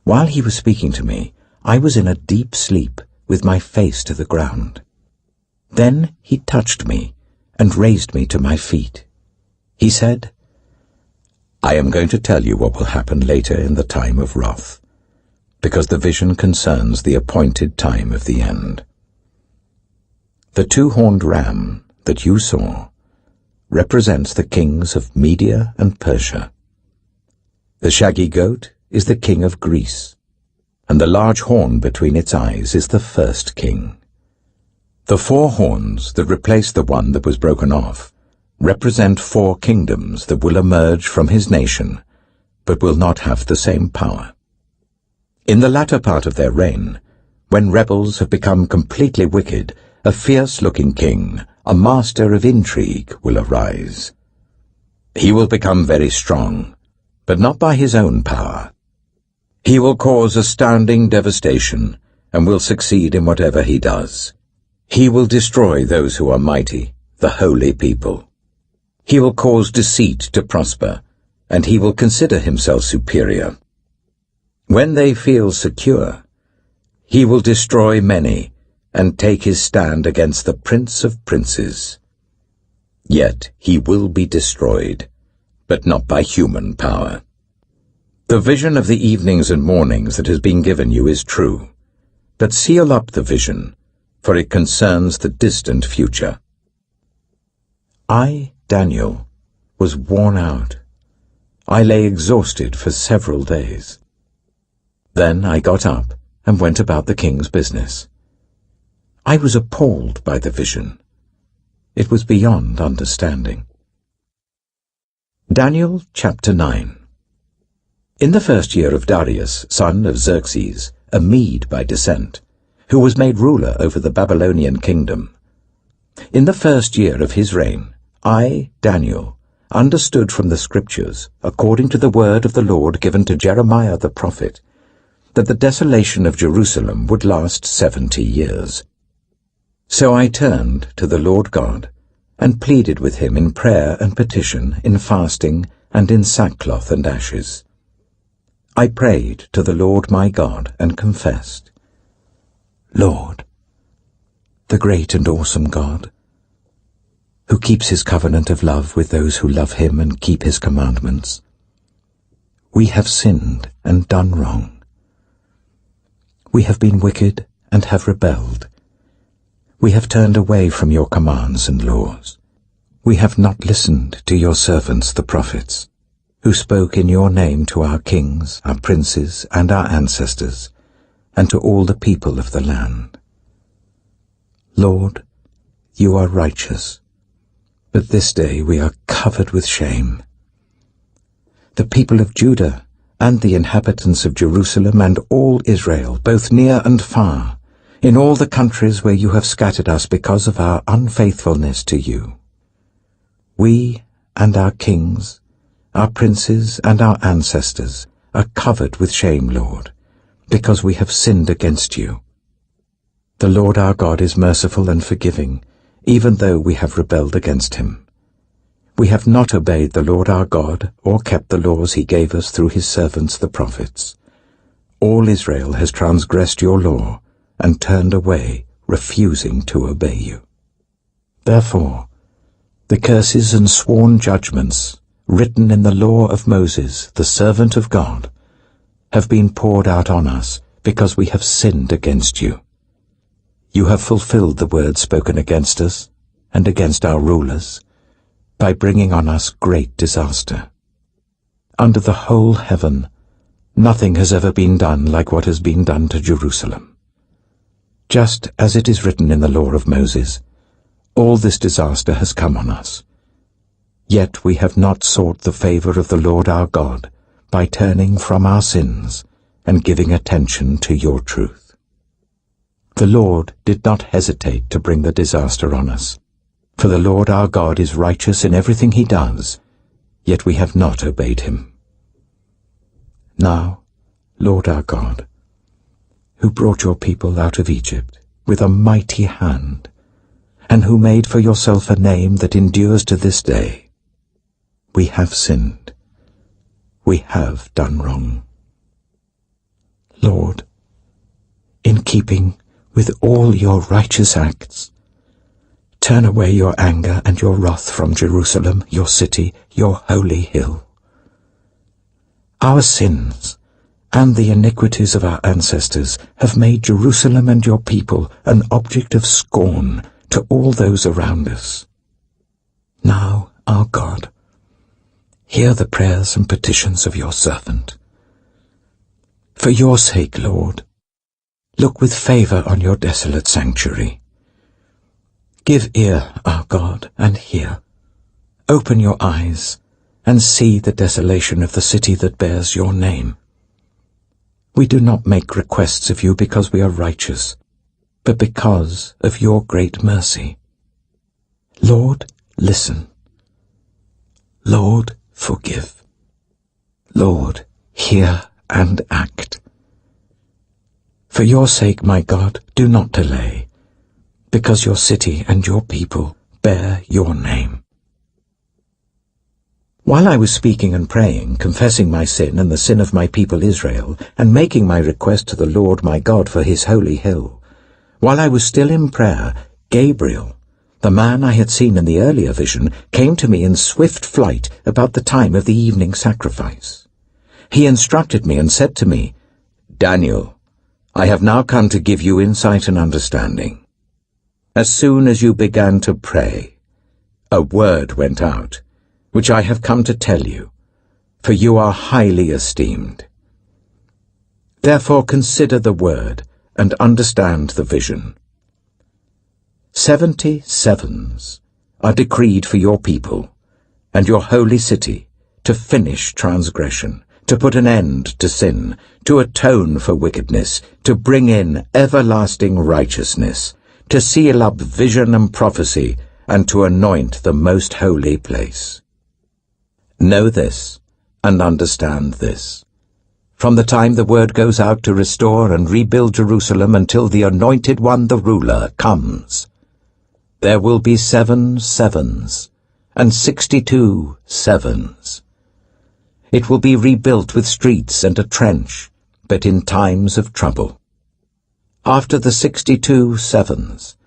While he was speaking to me, I was in a deep sleep with my face to the ground. Then he touched me and raised me to my feet. He said, "I am going to tell you what will happen later in the time of wrath, because the vision concerns the appointed time of the end. The 2-horned ram that you saw represents the kings of Media and Persia. The shaggy goat is the king of Greece, and the large horn between its eyes is the first king. The 4 horns that replace the one that was broken off represent 4 kingdoms that will emerge from his nation, but will not have the same power. In the latter part of their reign, when rebels have become completely wicked, a fierce-looking king, a master of intrigue, will arise. He will become very strong, but not by his own power. He will cause astounding devastation and will succeed in whatever he does. He will destroy those who are mighty, the holy people. He will cause deceit to prosper, and he will consider himself superior. When they feel secure, he will destroy many and take his stand against the Prince of Princes. Yet he will be destroyed, but not by human power. The vision of the evenings and mornings that has been given you is true, but seal up the vision, for it concerns the distant future." I, Daniel, was worn out. I lay exhausted for several days. Then I got up and went about the king's business. I was appalled by the vision. It was beyond understanding. Daniel chapter 9. In the first year of Darius, son of Xerxes, a Mede by descent, who was made ruler over the Babylonian kingdom, in the first year of his reign, I, Daniel, understood from the Scriptures, according to the word of the Lord given to Jeremiah the prophet, that the desolation of Jerusalem would last 70 years. So I turned to the Lord God, and pleaded with him in prayer and petition, in fasting, and in sackcloth and ashes. I prayed to the Lord my God, and confessed, Lord, the great and awesome God, who keeps his covenant of love with those who love him and keep his commandments, we have sinned and done wrong. We have been wicked and have rebelled. We have turned away from your commands and laws. We have not listened to your servants the prophets, who spoke in your name to our kings, our princes, and our ancestors, and to all the people of the land. Lord, you are righteous, but this day we are covered with shame. The people of Judah and the inhabitants of Jerusalem and all Israel, both near and far, in all the countries where you have scattered us because of our unfaithfulness to you. We and our kings, our princes and our ancestors are covered with shame, Lord, because we have sinned against you. The Lord our God is merciful and forgiving, even though we have rebelled against him. We have not obeyed the Lord our God, or kept the laws he gave us through his servants the prophets. All Israel has transgressed your law, and turned away, refusing to obey you. Therefore, the curses and sworn judgments, written in the law of Moses, the servant of God, have been poured out on us, because we have sinned against you. You have fulfilled the word spoken against us, and against our rulers, by bringing on us great disaster. Under the whole heaven, nothing has ever been done like what has been done to Jerusalem. Just as it is written in the law of Moses, all this disaster has come on us. Yet we have not sought the favor of the Lord our God by turning from our sins and giving attention to your truth. The Lord did not hesitate to bring the disaster on us, for the Lord our God is righteous in everything he does, yet we have not obeyed him. Now, Lord our God, who brought your people out of Egypt with a mighty hand, and who made for yourself a name that endures to this day, we have sinned. We have done wrong. Lord, in keeping with all your righteous acts, turn away your anger and your wrath from Jerusalem, your city, your holy hill. Our sins and the iniquities of our ancestors have made Jerusalem and your people an object of scorn to all those around us. Now, our God, hear the prayers and petitions of your servant. For your sake, Lord, look with favor on your desolate sanctuary. Give ear, our God, and hear. Open your eyes, and see the desolation of the city that bears your name. We do not make requests of you because we are righteous, but because of your great mercy. Lord, listen. Lord, forgive. Lord, hear and act. For your sake, my God, do not delay, because your city and your people bear your name. While I was speaking and praying, confessing my sin and the sin of my people Israel, and making my request to the Lord my God for his holy hill, while I was still in prayer, Gabriel, the man I had seen in the earlier vision, came to me in swift flight about the time of the evening sacrifice. He instructed me and said to me, Daniel, I have now come to give you insight and understanding. As soon as you began to pray, a word went out, which I have come to tell you. for you are highly esteemed. Therefore consider the word and understand the vision. 70 sevens are decreed for your people and your holy city to finish transgression, to put an end to sin, to atone for wickedness, to bring in everlasting righteousness, to seal up vision and prophecy, and to anoint the most holy place. Know this and understand this. From the time the word goes out to restore and rebuild Jerusalem until the Anointed One, the ruler, comes, there will be 7 sevens and 62 sevens. It will be rebuilt with streets and a trench, but in times of trouble. After the 62 sevens,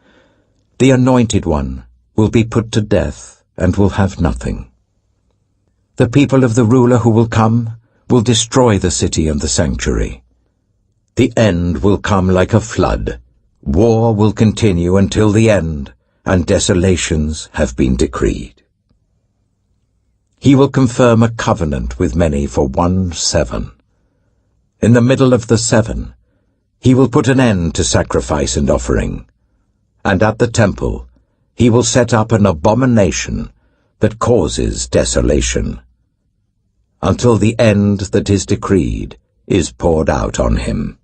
the Anointed One will be put to death and will have nothing. The people of the ruler who will come will destroy the city and the sanctuary. The end will come like a flood. War will continue until the end, and desolations have been decreed. He will confirm a covenant with many for 1 7. In the middle of the 7, he will put an end to sacrifice and offering, and at the temple he will set up an abomination that causes desolation, until the end that is decreed is poured out on him.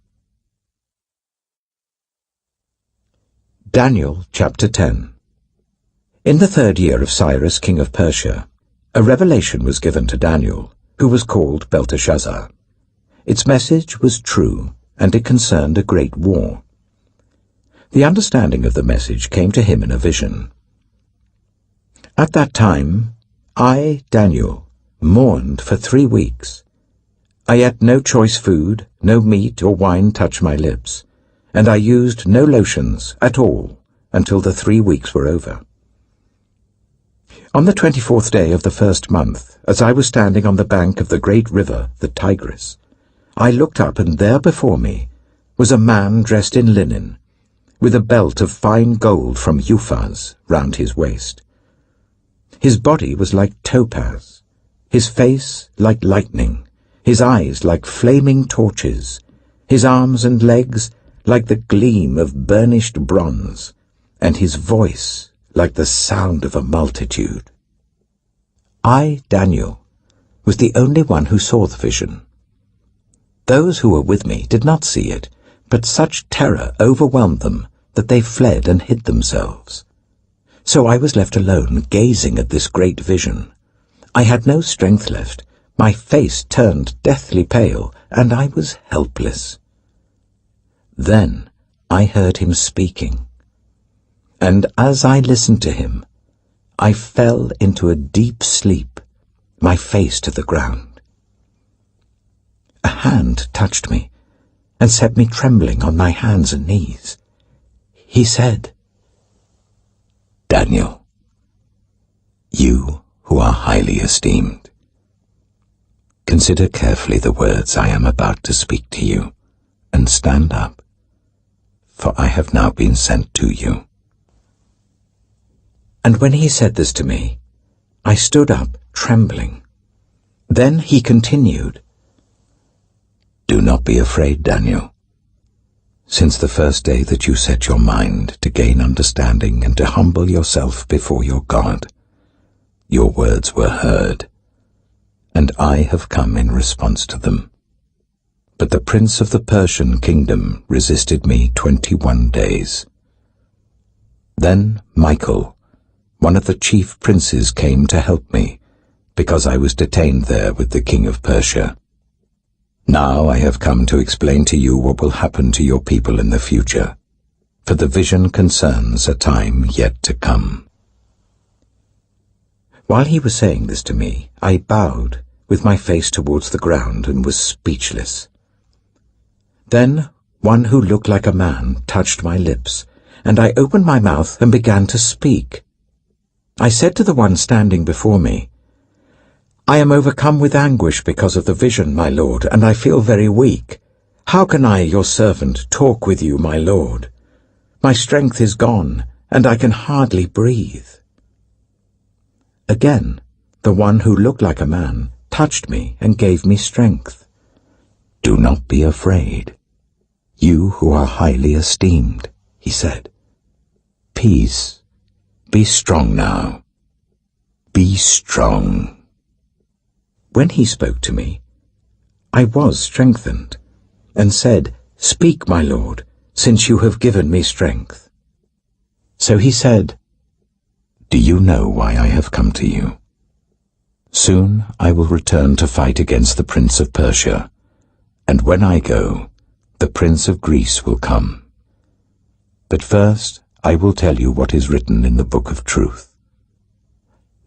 Daniel chapter 10. In the 3rd year of Cyrus, king of Persia, a revelation was given to Daniel, who was called Belteshazzar. Its message was true, and it concerned a great war. The understanding of the message came to him in a vision. At that time, I, Daniel, mourned for 3 weeks. I ate no choice food, no meat or wine touched my lips, and I used no lotions at all until the 3 weeks were over. On the 24th day of the 1st month, as I was standing on the bank of the great river, the Tigris, I looked up, and there before me was a man dressed in linen, with a belt of fine gold from Uphaz round his waist. His body was like topaz, his face like lightning, his eyes like flaming torches, his arms and legs like the gleam of burnished bronze, and his voice like the sound of a multitude. I, Daniel, was the only one who saw the vision. Those who were with me did not see it, but such terror overwhelmed them that they fled and hid themselves. So I was left alone, gazing at this great vision. I had no strength left, my face turned deathly pale, and I was helpless. Then I heard him speaking, and as I listened to him, I fell into a deep sleep, my face to the ground. A hand touched me and set me trembling on my hands and knees. He said, "Daniel, you who are highly esteemed, consider carefully the words I am about to speak to you, and stand up, for I have now been sent to you." And when he said this to me, I stood up, trembling. Then he continued, "Do not be afraid, Daniel. Since the first day that you set your mind to gain understanding and to humble yourself before your God, your words were heard, and I have come in response to them. But the prince of the Persian kingdom resisted me 21 days. Then Michael, one of the chief princes, came to help me, because I was detained there with the king of Persia. Now I have come to explain to you what will happen to your people in the future, for the vision concerns a time yet to come." While he was saying this to me, I bowed with my face towards the ground and was speechless. Then one who looked like a man touched my lips, and I opened my mouth and began to speak. I said to the one standing before me, "I am overcome with anguish because of the vision, my lord, and I feel very weak. How can I, your servant, talk with you, my lord? My strength is gone, and I can hardly breathe." Again, the one who looked like a man touched me and gave me strength. Do not be afraid, you who are highly esteemed, he said. Peace, be strong now. Be strong. When he spoke to me, I was strengthened, and said, Speak, my Lord, since you have given me strength. So he said, Do you know why I have come to you? Soon I will return to fight against the prince of Persia, and when I go, the prince of Greece will come. But first I will tell you what is written in the book of truth.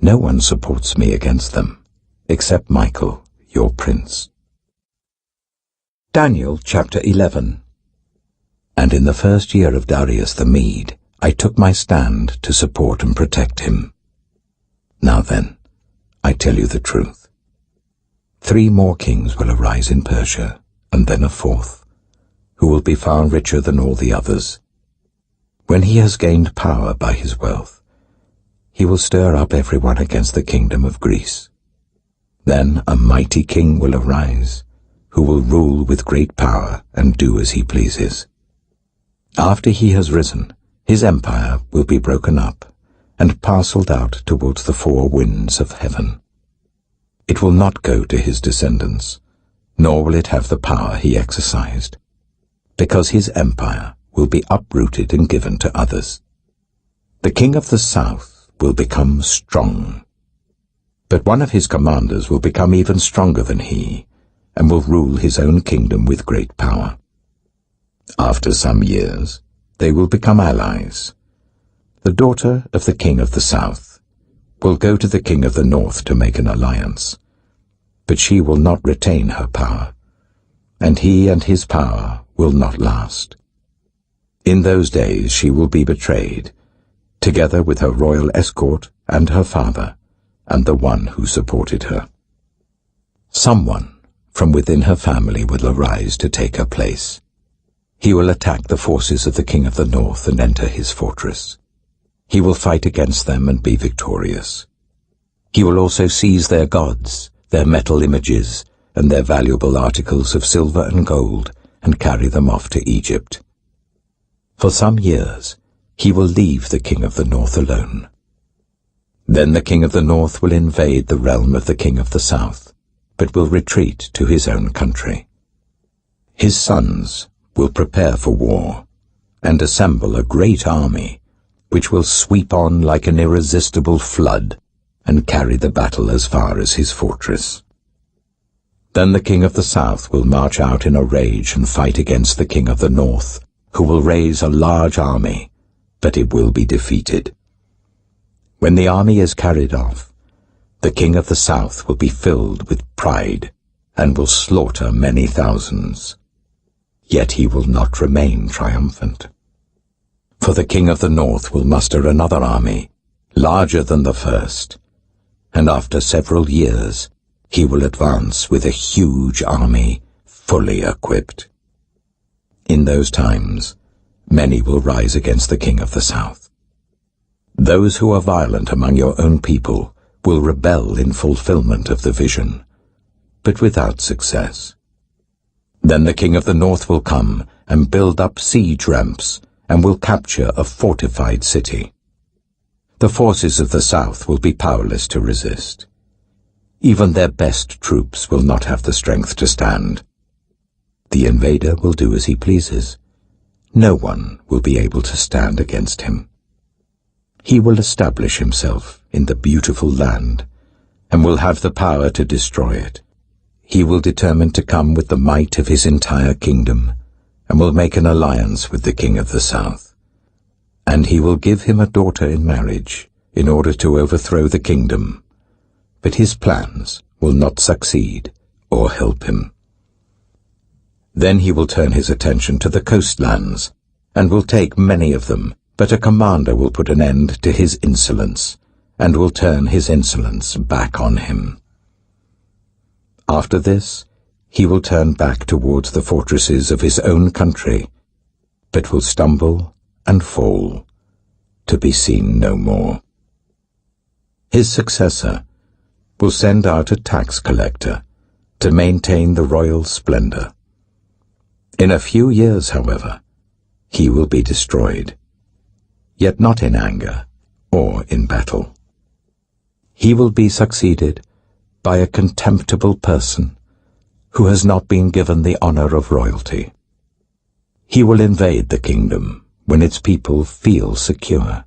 No one supports me against them, except Michael, your prince. Daniel chapter 11. And in the first year of Darius the Mede, I took my stand to support and protect him. Now then, I tell you the truth. 3 more kings will arise in Persia, and then a 4th, who will be far richer than all the others. When he has gained power by his wealth, he will stir up everyone against the kingdom of Greece. Then a mighty king will arise, who will rule with great power and do as he pleases. After he has risen, his empire will be broken up and parcelled out towards the 4 winds of heaven. It will not go to his descendants, nor will it have the power he exercised, because his empire will be uprooted and given to others. The king of the south will become strong, but one of his commanders will become even stronger than he, and will rule his own kingdom with great power. After some years, they will become allies. The daughter of the king of the south will go to the king of the north to make an alliance, but she will not retain her power, and he and his power will not last. In those days she will be betrayed, together with her royal escort and her father, and the one who supported her. Someone from within her family will arise to take her place. He will attack the forces of the king of the north and enter his fortress. He will fight against them and be victorious. He will also seize their gods, their metal images, and their valuable articles of silver and gold, and carry them off to Egypt. For some years he will leave the king of the north alone. Then the king of the north will invade the realm of the king of the south, but will retreat to his own country. His sons will prepare for war, and assemble a great army, which will sweep on like an irresistible flood, and carry the battle as far as his fortress. Then the king of the south will march out in a rage and fight against the king of the north, who will raise a large army, but it will be defeated. When the army is carried off, the king of the south will be filled with pride, and will slaughter many thousands. Yet he will not remain triumphant. For the king of the north will muster another army, larger than the first, and after several years he will advance with a huge army, fully equipped. In those times, many will rise against the king of the south. Those who are violent among your own people will rebel in fulfillment of the vision, but without success. Then the king of the north will come and build up siege ramps, and will capture a fortified city. The forces of the south will be powerless to resist. Even their best troops will not have the strength to stand. The invader will do as he pleases. No one will be able to stand against him. He will establish himself in the beautiful land, and will have the power to destroy it. He will determine to come with the might of his entire kingdom, and will make an alliance with the king of the south. And he will give him a daughter in marriage, in order to overthrow the kingdom. But his plans will not succeed or help him. Then he will turn his attention to the coastlands, and will take many of them, but a commander will put an end to his insolence, and will turn his insolence back on him. After this, he will turn back towards the fortresses of his own country, but will stumble and fall, to be seen no more. His successor, will send out a tax collector to maintain the royal splendor. In a few years, however, he will be destroyed, yet not in anger or in battle. He will be succeeded by a contemptible person who has not been given the honor of royalty. He will invade the kingdom when its people feel secure,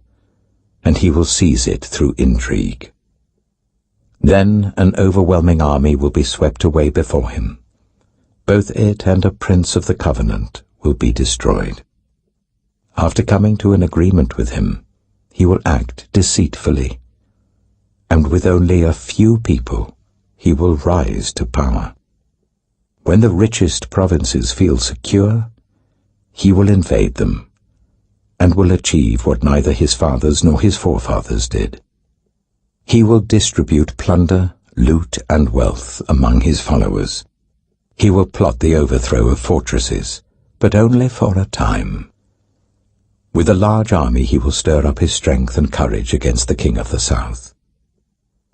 and he will seize it through intrigue. Then an overwhelming army will be swept away before him. Both it and a prince of the covenant will be destroyed. After coming to an agreement with him, he will act deceitfully, and with only a few people he will rise to power. When the richest provinces feel secure, he will invade them, and will achieve what neither his fathers nor his forefathers did. He will distribute plunder, loot, and wealth among his followers. He will plot the overthrow of fortresses, but only for a time. With a large army he will stir up his strength and courage against the king of the south.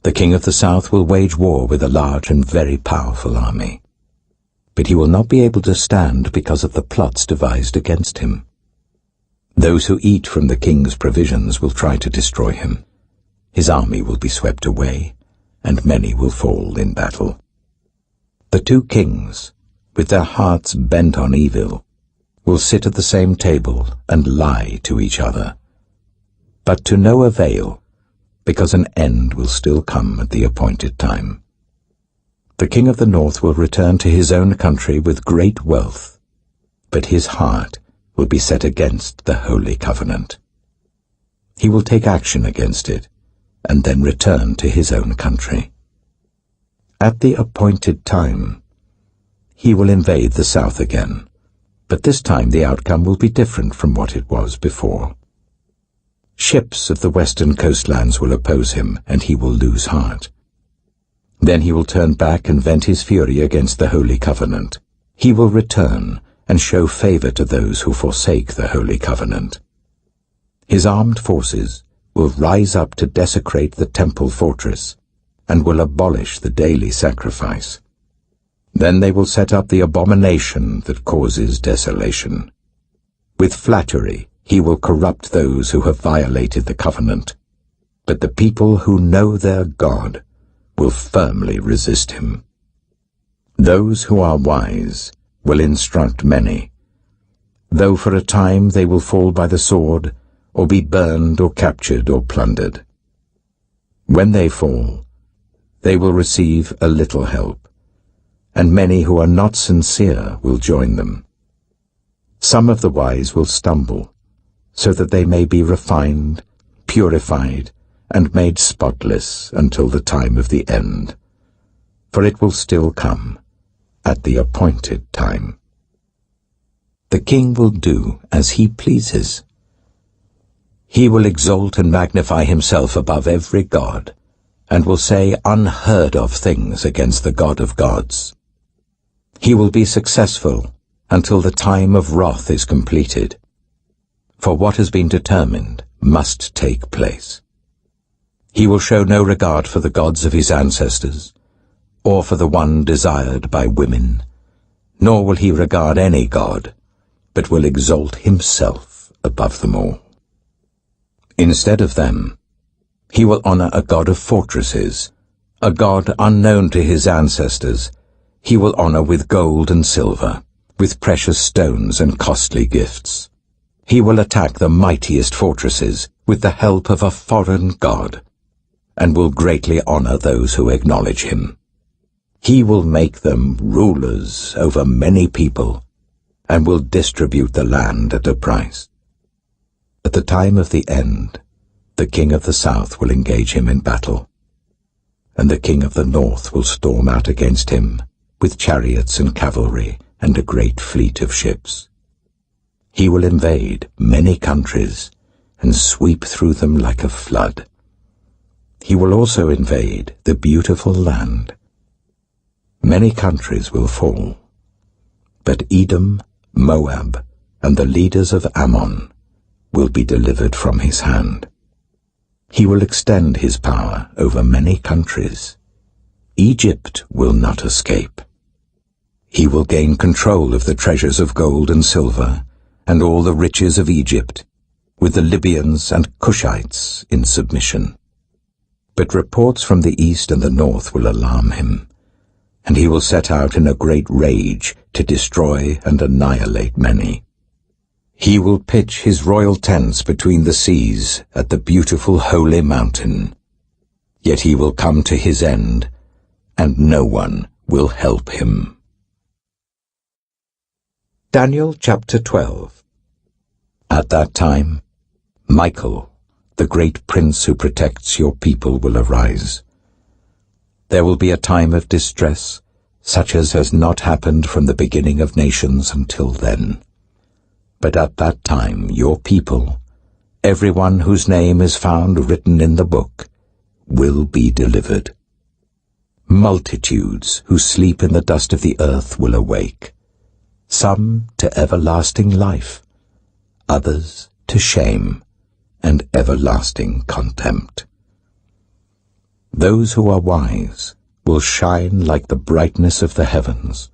The king of the south will wage war with a large and very powerful army. But he will not be able to stand because of the plots devised against him. Those who eat from the king's provisions will try to destroy him. His army will be swept away, and many will fall in battle. The two kings, with their hearts bent on evil, will sit at the same table and lie to each other, but to no avail, because an end will still come at the appointed time. The king of the north will return to his own country with great wealth, but his heart will be set against the Holy Covenant. He will take action against it, and then return to his own country. At the appointed time, he will invade the south again, but this time the outcome will be different from what it was before. Ships of the western coastlands will oppose him, and he will lose heart. Then he will turn back and vent his fury against the Holy Covenant. He will return and show favor to those who forsake the Holy Covenant. His armed forces will rise up to desecrate the temple fortress, and will abolish the daily sacrifice. Then they will set up the abomination that causes desolation. With flattery he will corrupt those who have violated the covenant, but the people who know their God will firmly resist him. Those who are wise will instruct many, though for a time they will fall by the sword, or be burned or captured or plundered. When they fall, they will receive a little help, and many who are not sincere will join them. Some of the wise will stumble, so that they may be refined, purified, and made spotless until the time of the end, for it will still come at the appointed time. The king will do as he pleases. He will exalt and magnify himself above every god, and will say unheard of things against the God of gods. He will be successful until the time of wrath is completed, for what has been determined must take place. He will show no regard for the gods of his ancestors, or for the one desired by women, nor will he regard any god, but will exalt himself above them all. Instead of them, he will honor a god of fortresses, a god unknown to his ancestors. He will honor with gold and silver, with precious stones and costly gifts. He will attack the mightiest fortresses with the help of a foreign god, and will greatly honor those who acknowledge him. He will make them rulers over many people, and will distribute the land at a price. At the time of the end, the king of the south will engage him in battle, and the king of the north will storm out against him with chariots and cavalry and a great fleet of ships. He will invade many countries and sweep through them like a flood. He will also invade the beautiful land. Many countries will fall, but Edom, Moab, and the leaders of Ammon will be delivered from his hand. He will extend his power over many countries Egypt will not escape. He will gain control of the treasures of gold and silver, and all the riches of Egypt, with the Libyans and Cushites in submission. But reports from the east and the north will alarm him, and he will set out in a great rage to destroy and annihilate many. He will pitch his royal tents between the seas at the beautiful holy mountain. Yet he will come to his end, and no one will help him. Daniel chapter 12. At that time, Michael, the great prince who protects your people, will arise. There will be a time of distress, such as has not happened from the beginning of nations until then. But at that time your people, everyone whose name is found written in the book, will be delivered. Multitudes who sleep in the dust of the earth will awake, some to everlasting life, others to shame and everlasting contempt. Those who are wise will shine like the brightness of the heavens,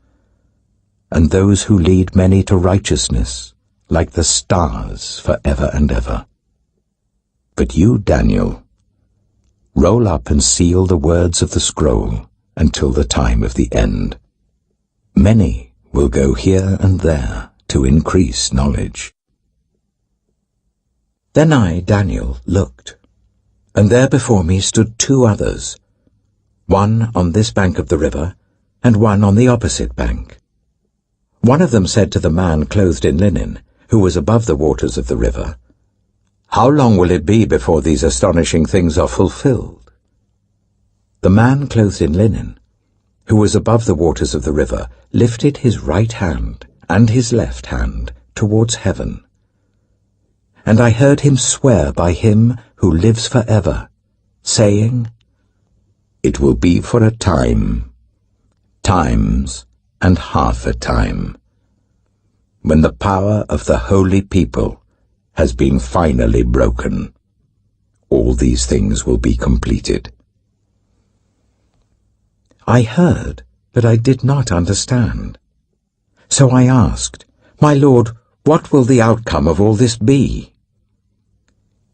and those who lead many to righteousness like the stars forever and ever. But you, Daniel, roll up and seal the words of the scroll until the time of the end. Many will go here and there to increase knowledge. Then I, Daniel, looked, and there before me stood two others, one on this bank of the river, and one on the opposite bank. One of them said to the man clothed in linen, who was above the waters of the river, "How long will it be before these astonishing things are fulfilled?" The man clothed in linen, who was above the waters of the river, lifted his right hand and his left hand towards heaven. And I heard him swear by him who lives forever, saying, "It will be for a time, times and half a time, when the power of the holy people has been finally broken. All these things will be completed." I heard, but I did not understand. So I asked, "My Lord, what will the outcome of all this be?"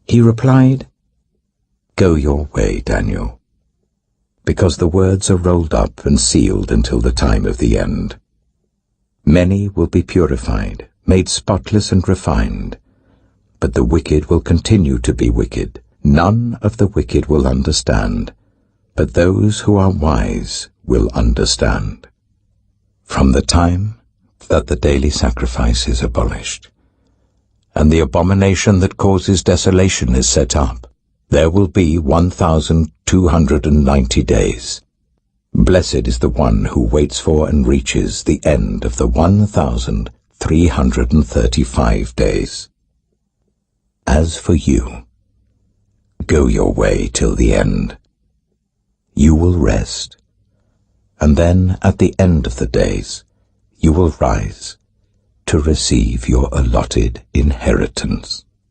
He replied, "Go your way, Daniel, because the words are rolled up and sealed until the time of the end. Many will be purified, made spotless and refined, but the wicked will continue to be wicked. None of the wicked will understand, but those who are wise will understand. From the time that the daily sacrifice is abolished, and the abomination that causes desolation is set up, there will be 1,290 days. Blessed is the one who waits for and reaches the end of the 1,335 days. As for you, go your way till the end. You will rest, and then at the end of the days you will rise to receive your allotted inheritance."